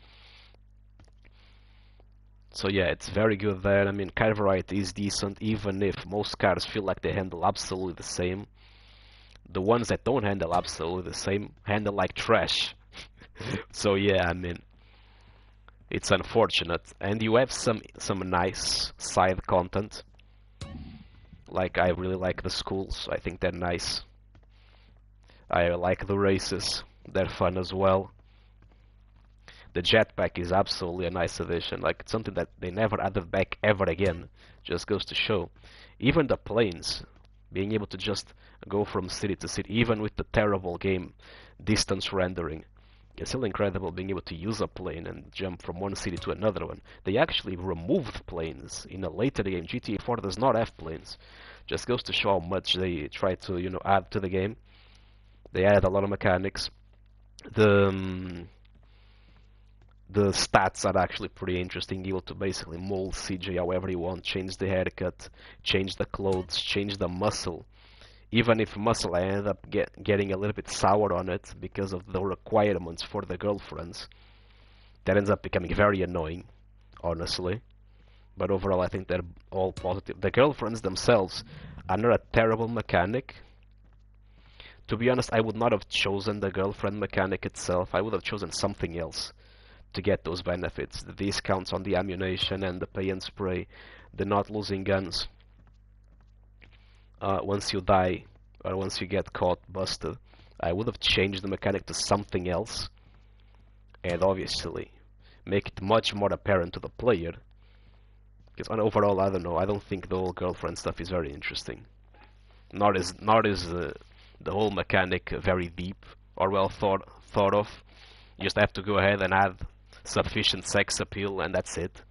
So yeah, it's very good there. Car variety is decent, even if most cars feel like they handle absolutely the same. The ones that don't handle absolutely the same handle like trash. So yeah, it's unfortunate. And you have some nice side content. Like, I really like the schools. I think they're nice. I like the races. They're fun as well. The jetpack is absolutely a nice addition. Like, it's something that they never added back ever again. Just goes to show. Even the planes, being able to just go from city to city, even with the terrible game distance rendering. It's still incredible being able to use a plane and jump from one city to another one. They actually removed planes in a later game. GTA 4 does not have planes. Just goes to show how much they try to, add to the game. They added a lot of mechanics. The stats are actually pretty interesting. Able to basically mold CJ however you want, change the haircut, change the clothes, change the muscle. Even if muscle, I ended up getting a little bit sour on it because of the requirements for the girlfriends. That ends up becoming very annoying, honestly. But overall, I think they're all positive. The girlfriends themselves are not a terrible mechanic. To be honest, I would not have chosen the girlfriend mechanic itself. I would have chosen something else to get those benefits. The discounts on the ammunition and the pay and spray, the not losing guns once you die or once you get caught, busted. I would have changed the mechanic to something else and obviously make it much more apparent to the player. Because overall, I don't know, I don't think the whole girlfriend stuff is very interesting. Not is the whole mechanic very deep or well thought of. You just have to go ahead and add sufficient sex appeal and that's it.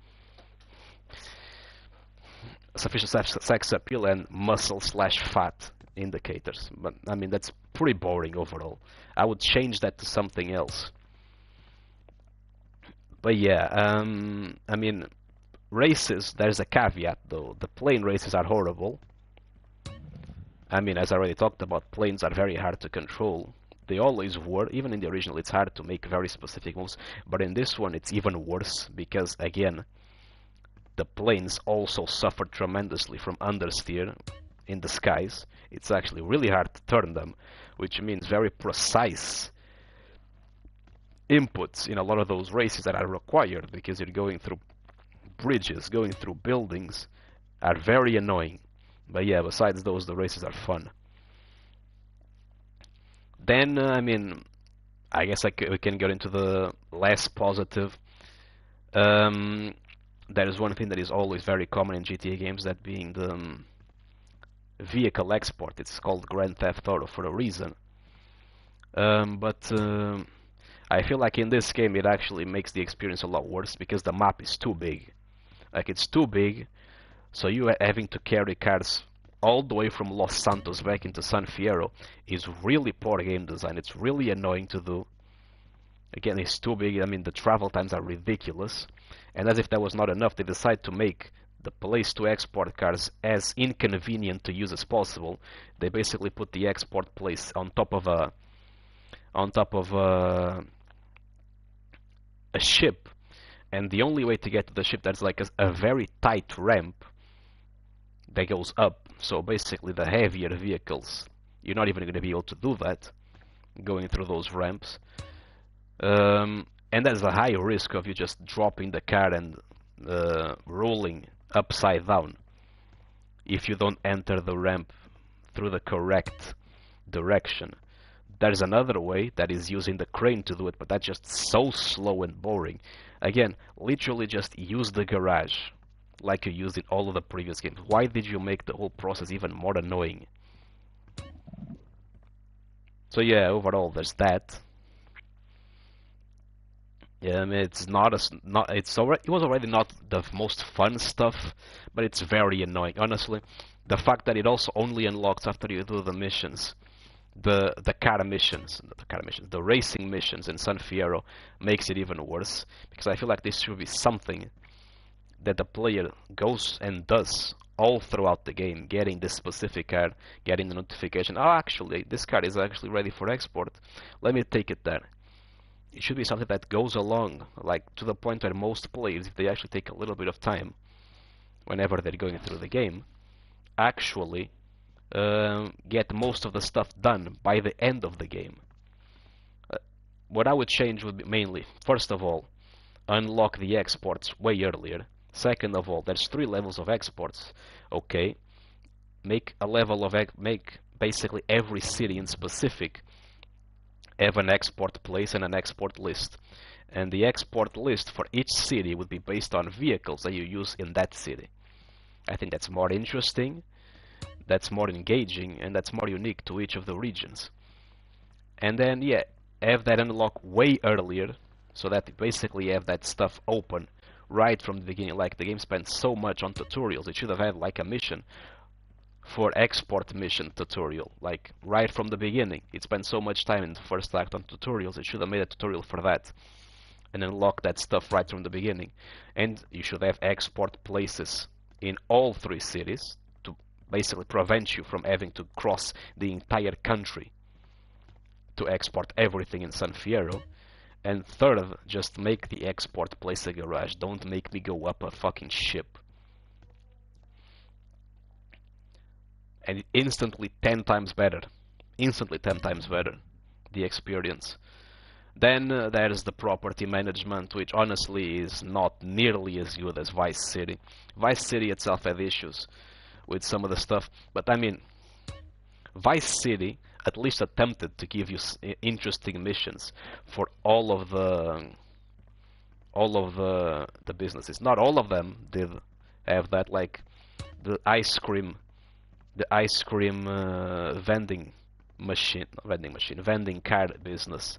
Sufficient sex appeal and muscle/fat indicators. But that's pretty boring overall. I would change that to something else. But yeah, races, there's a caveat though. The plane races are horrible. As I already talked about, planes are very hard to control. They always were. Even in the original, it's hard to make very specific moves. But in this one, it's even worse because, again, the planes also suffered tremendously from understeer in the skies. It's actually really hard to turn them, which means very precise inputs in a lot of those races that are required because you're going through bridges, going through buildings, are very annoying. But yeah, besides those, the races are fun. Then, I guess we can get into the less positive. There is one thing that is always very common in GTA games, that being the vehicle export. It's called Grand Theft Auto for a reason. But I feel like in this game it actually makes the experience a lot worse because the map is too big. Like, it's too big, so you having to carry cars all the way from Los Santos back into San Fierro is really poor game design. It's really annoying to do. Again, it's too big. The travel times are ridiculous. And as if that was not enough, they decide to make the place to export cars as inconvenient to use as possible. They basically put the export place on top of a ship, and the only way to get to the ship, that's like a very tight ramp that goes up. So basically, the heavier vehicles, you're not even going to be able to do that going through those ramps. And there's a high risk of you just dropping the car and rolling upside down if you don't enter the ramp through the correct direction. There's another way, that is using the crane to do it, but that's just so slow and boring. Again, literally just use the garage like you used in all of the previous games. Why did you make the whole process even more annoying? So yeah, overall there's that. Yeah, I mean, it's not as not it was already not the most fun stuff, but it's very annoying. Honestly, the fact that it also only unlocks after you do the missions, the racing missions in San Fierro makes it even worse because I feel like this should be something that the player goes and does all throughout the game, getting this specific card, getting the notification. Oh, actually, this card is actually ready for export. Let me take it there. It should be something that goes along, like to the point where most players, if they actually take a little bit of time, whenever they're going through the game, actually get most of the stuff done by the end of the game. Uh, what I would change would be mainly, first of all, unlock the exports way earlier. Second of all, there's 3 levels of exports. Okay, make a level of make basically every city in specific have an export place and an export list. And the export list for each city would be based on vehicles that you use in that city. I think that's more interesting, that's more engaging, and that's more unique to each of the regions. And then, yeah, have that unlock way earlier, so that you basically have that stuff open right from the beginning. Like, the game spent so much on tutorials, it should have had like a mission for export mission tutorial, like right from the beginning. It spent so much time in the first act on tutorials, it should have made a tutorial for that and unlock that stuff right from the beginning. And you should have export places in all 3 cities to basically prevent you from having to cross the entire country to export everything in San Fierro. And third, just make the export place a garage. Don't make me go up a fucking ship. And instantly 10 times better. Instantly 10 times better. The experience. Then there's the property management, which honestly is not nearly as good as Vice City. Vice City itself had issues with some of the stuff, but I mean, Vice City at least attempted to give you interesting missions for all of the businesses. Not all of them did have that, like the ice cream vending card business,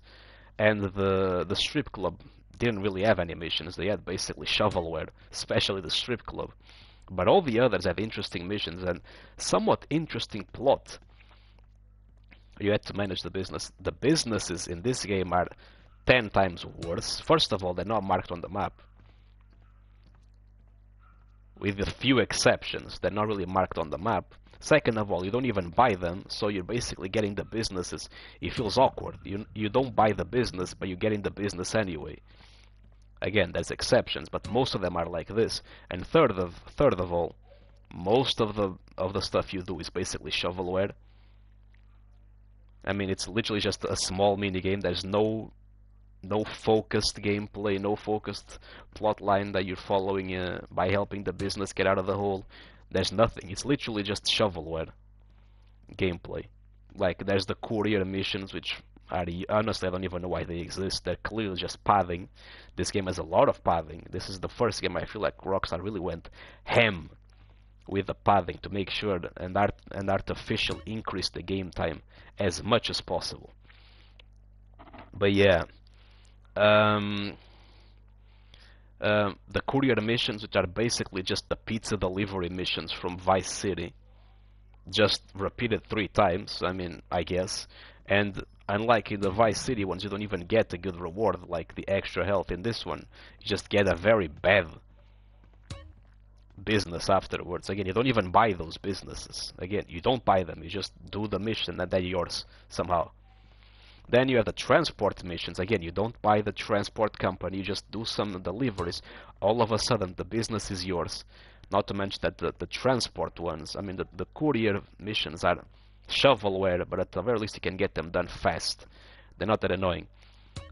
and the strip club didn't really have any missions. They had basically shovelware, especially the strip club. But all the others had interesting missions and somewhat interesting plot. You had to manage the business. The businesses in this game are 10 times worse. First of all, they're not marked on the map. With a few exceptions, they're not really marked on the map. Second of all, you don't even buy them, so you're basically getting the businesses. It feels awkward. You don't buy the business, but you're getting the business anyway. Again, there's exceptions, but most of them are like this. And third of all, most of the stuff you do is basically shovelware. I mean, it's literally just a small mini game. There's no focused gameplay, no focused plot line that you're following by helping the business get out of the hole. There's nothing. It's literally just shovelware gameplay. Like, there's the courier missions, which are, honestly, I don't even know why they exist. They're clearly just padding. This game has a lot of padding. This is the first game I feel like Rockstar really went ham with the padding to make sure and artificial increase the game time as much as possible. But yeah, the courier missions, which are basically just the pizza delivery missions from Vice City, just repeated 3 times, I mean, I guess. And unlike in the Vice City ones, you don't even get a good reward like the extra health. In this one, you just get a very bad business afterwards. Again, you don't even buy those businesses. Again, you don't buy them, you just do the mission and they're yours somehow. Then you have the transport missions. Again, you don't buy the transport company, you just do some deliveries. All of a sudden, the business is yours. Not to mention that the transport ones, I mean, the courier missions are shovelware, but at the very least you can get them done fast. They're not that annoying.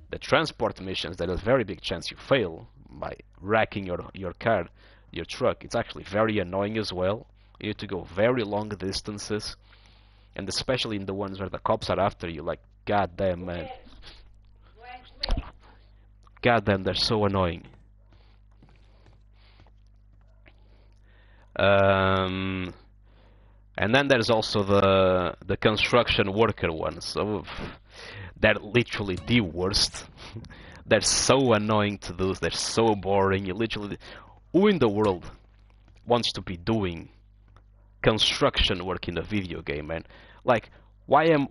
The transport missions, there's a very big chance you fail by wrecking your car, your truck. It's actually very annoying as well. You need to go very long distances, and especially in the ones where the cops are after you, like, goddamn, man. Goddamn, they're so annoying. And then there's also the construction worker ones. So they're literally the worst. They're so annoying to do. They're so boring. You literally, who in the world wants to be doing construction work in a video game, man? Like, why am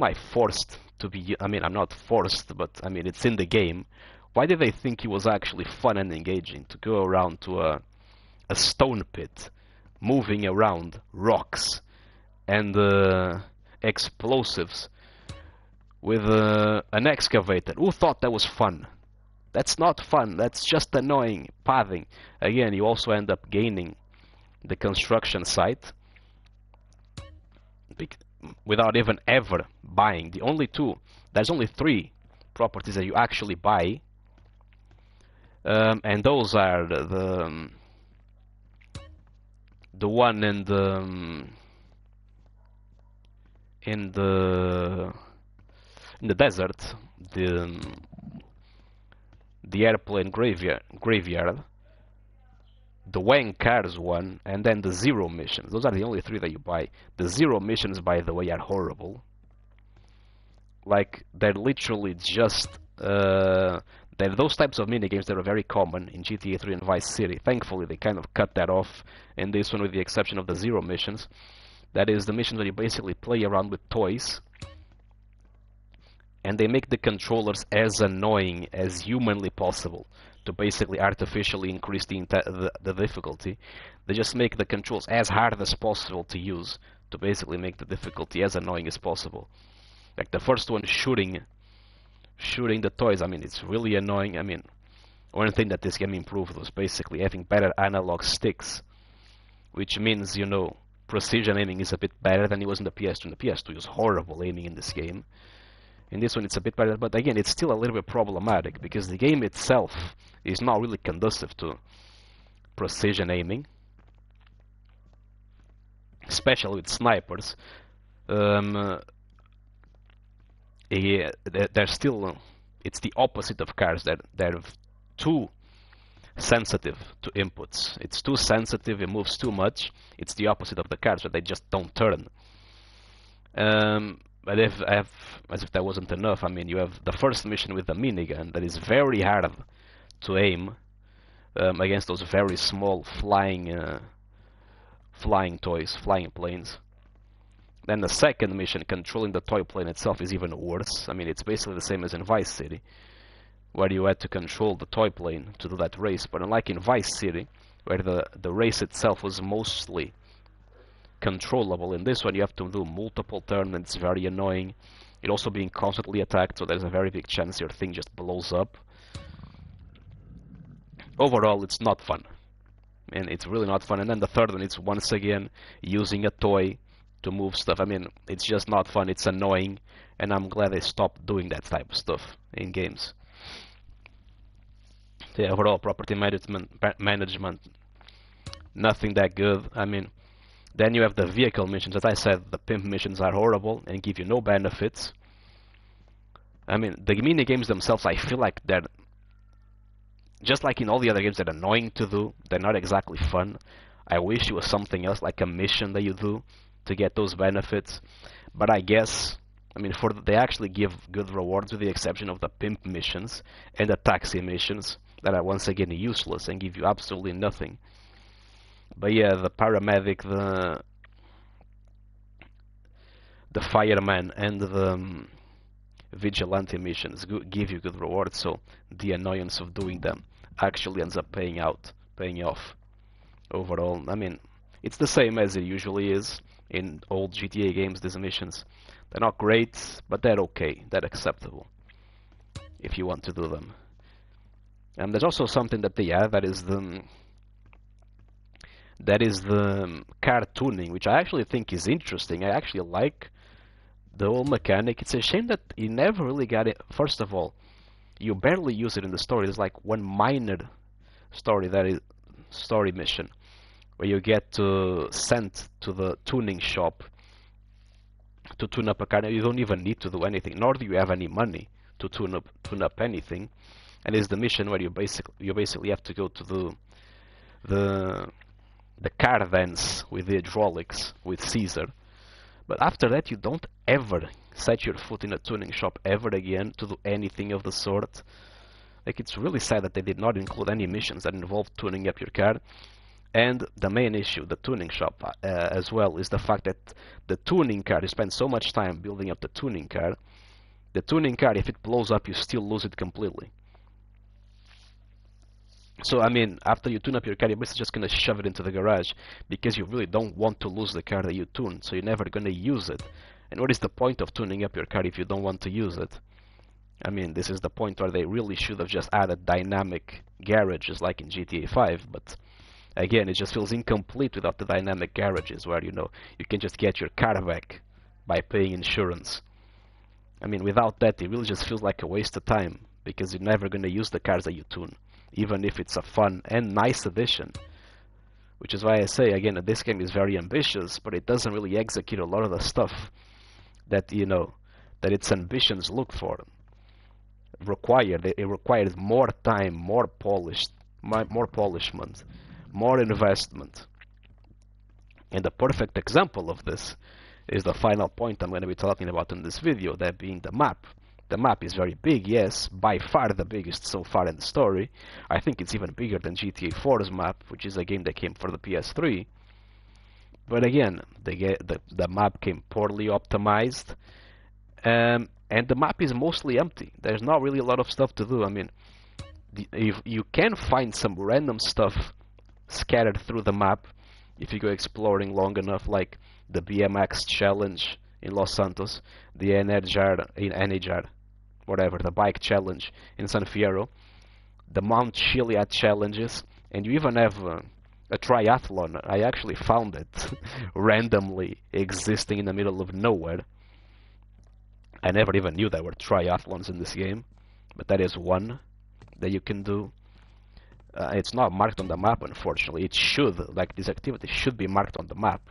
I forced to be? I mean, I'm not forced, but I mean, it's in the game. Why did they think it was actually fun and engaging to go around to a stone pit, moving around rocks and explosives with an excavator? Who thought that was fun? That's not fun. That's just annoying pathing. Again, you also end up gaining the construction site without even ever buying. There's only three properties that you actually buy, and those are the one in the desert, the airplane graveyard, the Wang Cars one, and then the Zero missions. Those are the only three that you buy. The Zero missions, by the way, are horrible. Like, they're literally just they're those types of minigames that are very common in GTA 3 and Vice City. Thankfully, they kind of cut that off in this one, with the exception of the Zero missions. That is the missions where you basically play around with toys, and they make the controllers as annoying as humanly possible to basically artificially increase the difficulty. They just make the controls as hard as possible to use to basically make the difficulty as annoying as possible. Like the first one, shooting the toys. I mean, it's really annoying. I mean, one thing that this game improved was basically having better analog sticks, which means, you know, precision aiming is a bit better than it was in the PS2. In the PS2, was horrible aiming in this game. In this one, it's a bit better, but again, it's still a little bit problematic because the game itself is not really conducive to precision aiming, especially with snipers. Yeah, they're still. It's the opposite of cars. They're too sensitive to inputs. It's too sensitive. It moves too much. It's the opposite of the cars, where they just don't turn. But as if that wasn't enough, I mean, you have the first mission with the minigun that is very hard to aim against those very small flying toys, flying planes. Then the second mission, controlling the toy plane itself, is even worse. I mean, it's basically the same as in Vice City, where you had to control the toy plane to do that race. But unlike in Vice City, where the race itself was mostly controllable, in this one you have to do multiple turns, and it's very annoying. You're also being constantly attacked, so there's a very big chance your thing just blows up. Overall, it's not fun, and it's really not fun. And then the third one, it's once again using a toy to move stuff. I mean, it's just not fun. It's annoying, and I'm glad they stopped doing that type of stuff in games. So yeah, overall property management, nothing that good. I mean, then you have the vehicle missions. As I said, the pimp missions are horrible and give you no benefits. I mean, the mini games themselves, I feel like they're just like in all the other games. They're annoying to do. They're not exactly fun. I wish it was something else, like a mission that you do to get those benefits. But I guess, I mean, they actually give good rewards, with the exception of the pimp missions and the taxi missions that are once again useless and give you absolutely nothing. But yeah, the paramedic, the fireman, and the vigilante missions give you good rewards, so the annoyance of doing them actually ends up paying off. Overall, I mean, it's the same as it usually is in old GTA games. These missions, they're not great, but they're okay, they're acceptable if you want to do them. And there's also something that they add, that is the car tuning, which I actually think is interesting. I actually like the whole mechanic. It's a shame that you never really got it. First of all, you barely use it in the story. There's like one minor story mission where you get sent to the tuning shop to tune up a car. You don't even need to do anything, nor do you have any money to tune up anything. And it's the mission where you basically have to go to the the car dance with the hydraulics with Caesar. But after that, you don't ever set your foot in a tuning shop ever again to do anything of the sort. Like, it's really sad that they did not include any missions that involve tuning up your car. And the main issue, the tuning shop as well, is the fact that the tuning car, you spend so much time building up the tuning car, if it blows up, you still lose it completely. So, I mean, after you tune up your car, you're basically just going to shove it into the garage because you really don't want to lose the car that you tune, so you're never going to use it. And what is the point of tuning up your car if you don't want to use it? I mean, this is the point where they really should have just added dynamic garages like in GTA 5, but again, it just feels incomplete without the dynamic garages where, you know, you can just get your car back by paying insurance. I mean, without that, it really just feels like a waste of time because you're never going to use the cars that you tune, even if it's a fun and nice addition. Which is why I say, again, that this game is very ambitious, but it doesn't really execute a lot of the stuff that, you know, that its ambitions look for. It requires more time, more polishment, more investment. And the perfect example of this is the final point I'm going to be talking about in this video, that being the map. The map is very big, yes, by far the biggest so far in the story. I think it's even bigger than GTA 4's map, which is a game that came for the PS3. But again, the map came poorly optimized, and the map is mostly empty. There's not really a lot of stuff to do. I mean, you can find some random stuff scattered through the map if you go exploring long enough, like the BMX challenge in Los Santos, the Enerjar, whatever, the bike challenge in San Fierro, the Mount Chiliad challenges, and you even have a triathlon. I actually found it randomly existing in the middle of nowhere. I never even knew there were triathlons in this game, but that is one that you can do. It's not marked on the map, unfortunately. It should, like, this activity should be marked on the map.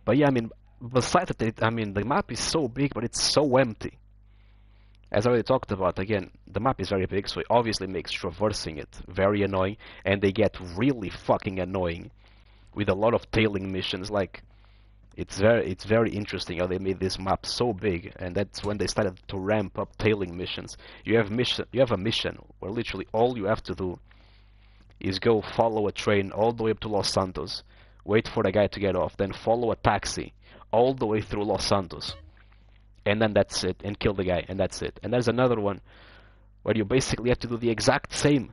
But yeah, I mean, besides that, I mean, the map is so big, but it's so empty. As I already talked about, again, the map is very big, so it obviously makes traversing it very annoying, and they get really fucking annoying with a lot of tailing missions. Like, it's very interesting how they made this map so big, and that's when they started to ramp up tailing missions. You have a mission where literally all you have to do is go follow a train all the way up to Los Santos, wait for the guy to get off, then follow a taxi all the way through Los Santos, and then that's it, and kill the guy, and that's it. And there's another one where you basically have to do the exact same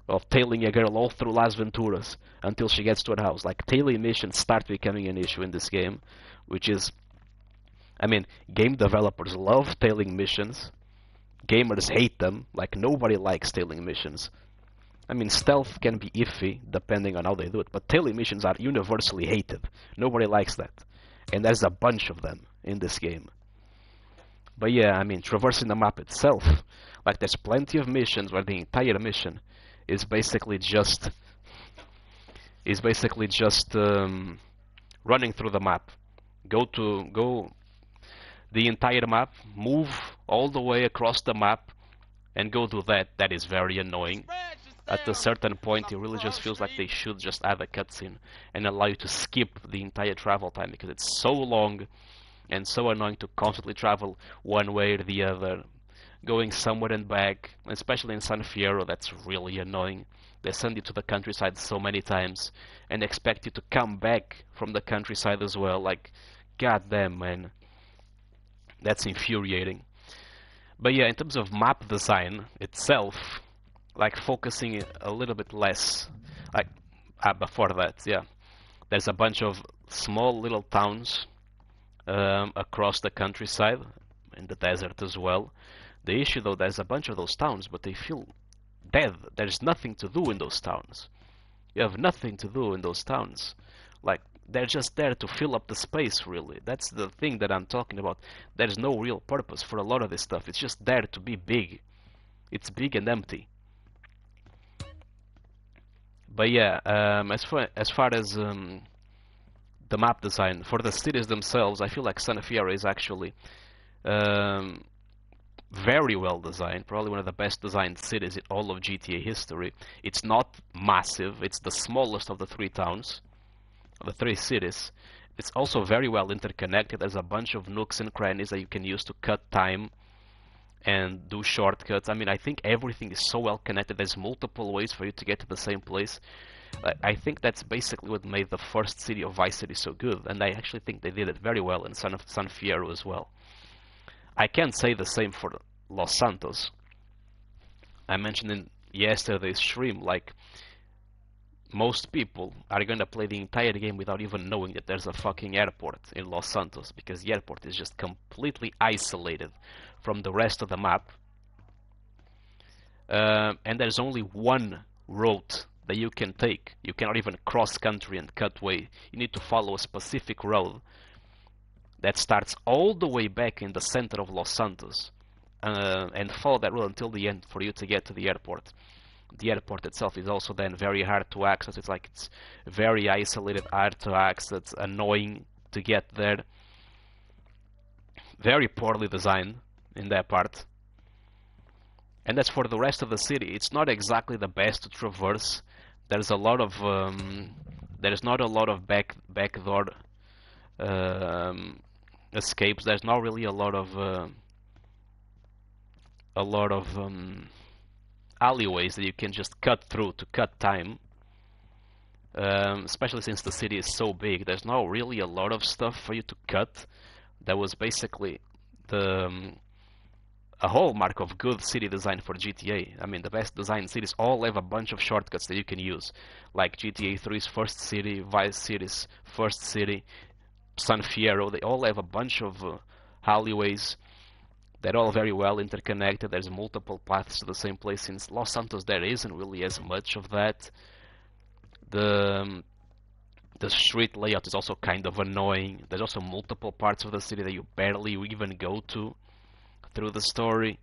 of tailing a girl all through Las Venturas until she gets to her house. Like, tailing missions start becoming an issue in this game, which is, I mean, game developers love tailing missions, gamers hate them. Like, nobody likes tailing missions. I mean, stealth can be iffy depending on how they do it, but tailing missions are universally hated. Nobody likes that, and there's a bunch of them in this game. But yeah, I mean, traversing the map itself, like, there's plenty of missions where the entire mission is basically just running through the map. Go the entire map, move all the way across the map, and go do that. That is very annoying. At a certain point, it really just feels like they should just add a cutscene and allow you to skip the entire travel time, because it's so long and so annoying to constantly travel one way or the other, going somewhere and back, especially in San Fierro. That's really annoying. They send you to the countryside so many times and expect you to come back from the countryside as well. Like, goddamn, man, that's infuriating. But yeah, in terms of map design itself, like, focusing a little bit less, like, before that, yeah, there's a bunch of small little towns across the countryside, in the desert as well. The issue, though, there's a bunch of those towns, but they feel dead. There's nothing to do in those towns. You have nothing to do in those towns. Like, they're just there to fill up the space, really. That's the thing that I'm talking about. There's no real purpose for a lot of this stuff. It's just there to be big. It's big and empty. But yeah, as far as the map design for the cities themselves, I feel like San Fierro is actually very well designed, probably one of the best designed cities in all of GTA history. It's not massive, it's the smallest of the three towns, the three cities. It's also very well interconnected. There's a bunch of nooks and crannies that you can use to cut time and do shortcuts. I mean, I think everything is so well connected. There's multiple ways for you to get to the same place. I think that's basically what made the first city of Vice City so good, and I actually think they did it very well in San Fierro as well. I can't say the same for Los Santos. I mentioned in yesterday's stream, like, most people are gonna play the entire game without even knowing that there's a fucking airport in Los Santos, because the airport is just completely isolated from the rest of the map. And there's only one road that you can take. You cannot even cross country and cut way. You need to follow a specific road that starts all the way back in the center of Los Santos and follow that road until the end for you to get to the airport. The airport itself is also then very hard to access. It's very isolated, hard to access, annoying to get there. Very poorly designed in that part. And as for the rest of the city, it's not exactly the best to traverse. There's a lot of there's not a lot of backdoor escapes. There's not really a lot of alleyways that you can just cut through to cut time. Especially since the city is so big, there's not really a lot of stuff for you to cut. That was basically a hallmark of good city design for GTA. I mean, the best designed cities all have a bunch of shortcuts that you can use, like GTA 3's first city, Vice City's first city, San Fierro. They all have a bunch of alleyways. They're all very well interconnected. There's multiple paths to the same place. In Los Santos, there isn't really as much of that. The street layout is also kind of annoying. There's also multiple parts of the city that you barely even go to through the story.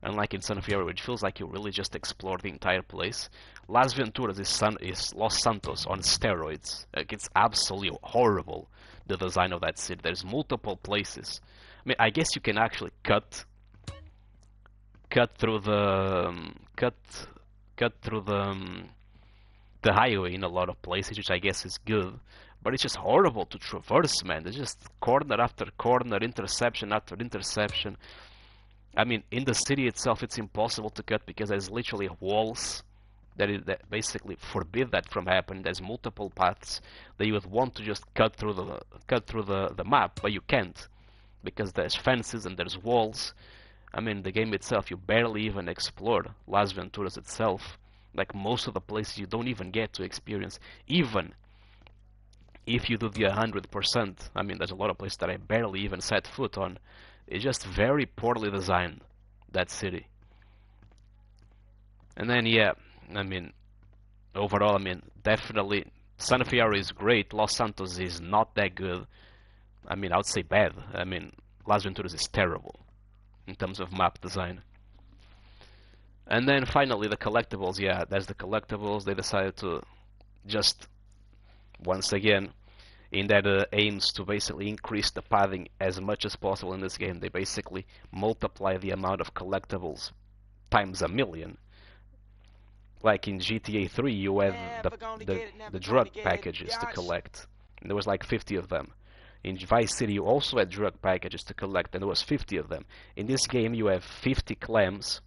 Unlike in San Fierro, it feels like you really just explore the entire place. Las Venturas is Los Santos on steroids. Like, it's absolutely horrible, the design of that city. There's multiple places. I mean, I guess you can actually cut through the the highway in a lot of places, which I guess is good. But it's just horrible to traverse, man. It's just corner after corner, intersection after intersection. I mean, in the city itself, it's impossible to cut because there's literally walls that basically forbid that from happening. There's multiple paths that you would want to just cut through the map, but you can't because there's fences and there's walls. I mean, the game itself, you barely even explore Las Venturas itself. Like, most of the places you don't even get to experience, even if you do the 100%. I mean, there's a lot of places that I barely even set foot on. It's just very poorly designed, that city. And then, yeah, I mean, overall, I mean, definitely San Fierro is great. Los Santos is not that good. I mean, I would say bad. I mean, Las Venturas is terrible in terms of map design. And then finally, the collectibles. Yeah, there's the collectibles. They decided to just, once again, in that aims to basically increase the padding as much as possible in this game, they basically multiply the amount of collectibles times a million. Like in GTA 3, you have the drug packages to collect. And there was like 50 of them. In Vice City, you also had drug packages to collect, and there was 50 of them. In this game, you have 50 clams.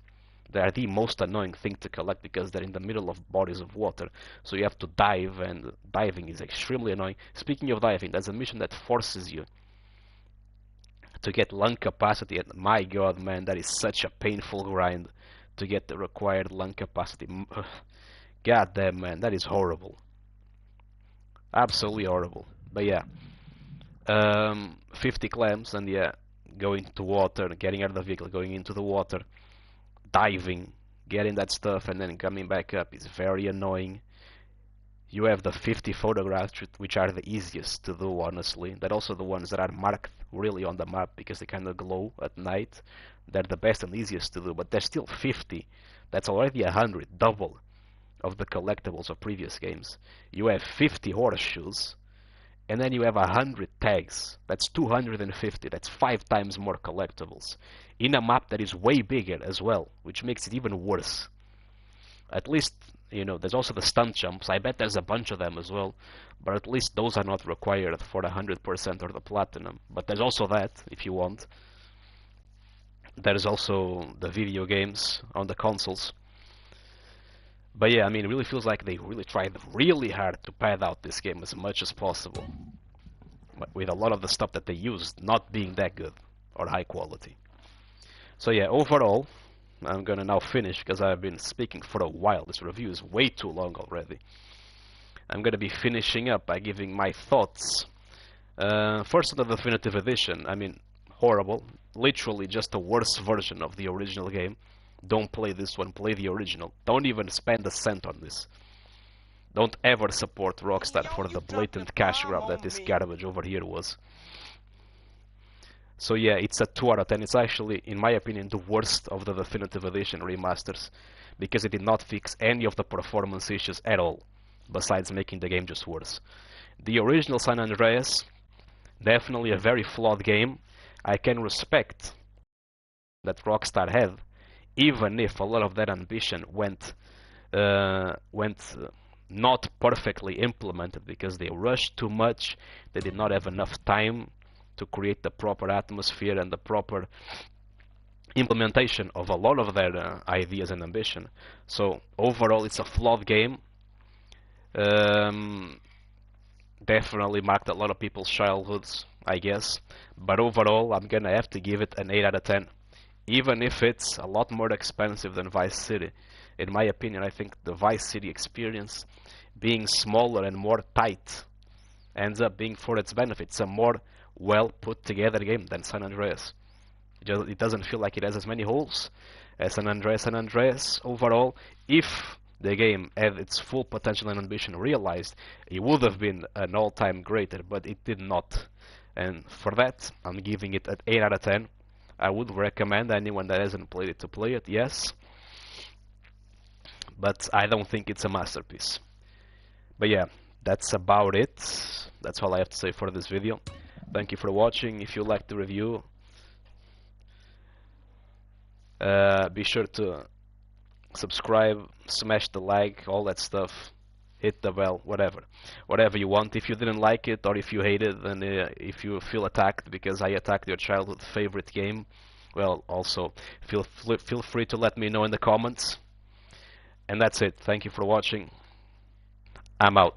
They are the most annoying thing to collect because they're in the middle of bodies of water. So you have to dive, and diving is extremely annoying. Speaking of diving, there's a mission that forces you to get lung capacity, and my god, man, that is such a painful grind to get the required lung capacity. God damn, man, that is horrible. Absolutely horrible. But yeah, 50 clams, and yeah, going to water, getting out of the vehicle, going into the water, diving, getting that stuff, and then coming back up is very annoying. You have the 50 photographs, which are the easiest to do, honestly. They're also the ones that are marked really on the map because they kind of glow at night. They're the best and easiest to do, but there's still 50. That's already 100, double of the collectibles of previous games. You have 50 horseshoes, and then you have 100 tags. That's 250. That's 5 times more collectibles in a map that is way bigger as well, which makes it even worse. At least, you know, there's also the stunt jumps. I bet there's a bunch of them as well, but at least those are not required for the 100% or the platinum. But there's also that, if you want. There's also the video games on the consoles. But yeah, I mean, it really feels like they really tried really hard to pad out this game as much as possible, but with a lot of the stuff that they used not being that good or high quality. So yeah, overall, I'm gonna now finish because I've been speaking for a while. This review is way too long already. I'm gonna be finishing up by giving my thoughts. First on the definitive edition, I mean, horrible. Literally just a worse version of the original game. Don't play this one, play the original. Don't even spend a cent on this. Don't ever support Rockstar for the blatant cash grab that this garbage over here was. So yeah, it's a 2 out of 10. It's actually, in my opinion, the worst of the definitive edition remasters, because it did not fix any of the performance issues at all, besides making the game just worse. The original San Andreas, definitely a very flawed game. I can respect that Rockstar had, even if a lot of that ambition went not perfectly implemented because they rushed too much. They did not have enough time to create the proper atmosphere and the proper implementation of a lot of their ideas and ambition. So overall, it's a flawed game. Definitely marked a lot of people's childhoods, I guess. But overall, I'm gonna have to give it an 8 out of 10. Even if it's a lot more expensive than Vice City. In my opinion, I think the Vice City experience, being smaller and more tight, ends up being for its benefit. It's a more well put together game than San Andreas. It doesn't feel like it has as many holes as San Andreas. San Andreas, overall, if the game had its full potential and ambition realized, it would have been an all-time greater, but it did not. And for that, I'm giving it an 8 out of 10. I would recommend anyone that hasn't played it to play it, yes. But I don't think it's a masterpiece. But yeah, that's about it. That's all I have to say for this video. Thank you for watching. If you liked the review, be sure to subscribe, smash the like, all that stuff. Hit the bell, whatever you want. If you didn't like it or if you hate it, and if you feel attacked because I attacked your childhood favorite game, well, also feel free to let me know in the comments. And that's it. Thank you for watching. I'm out.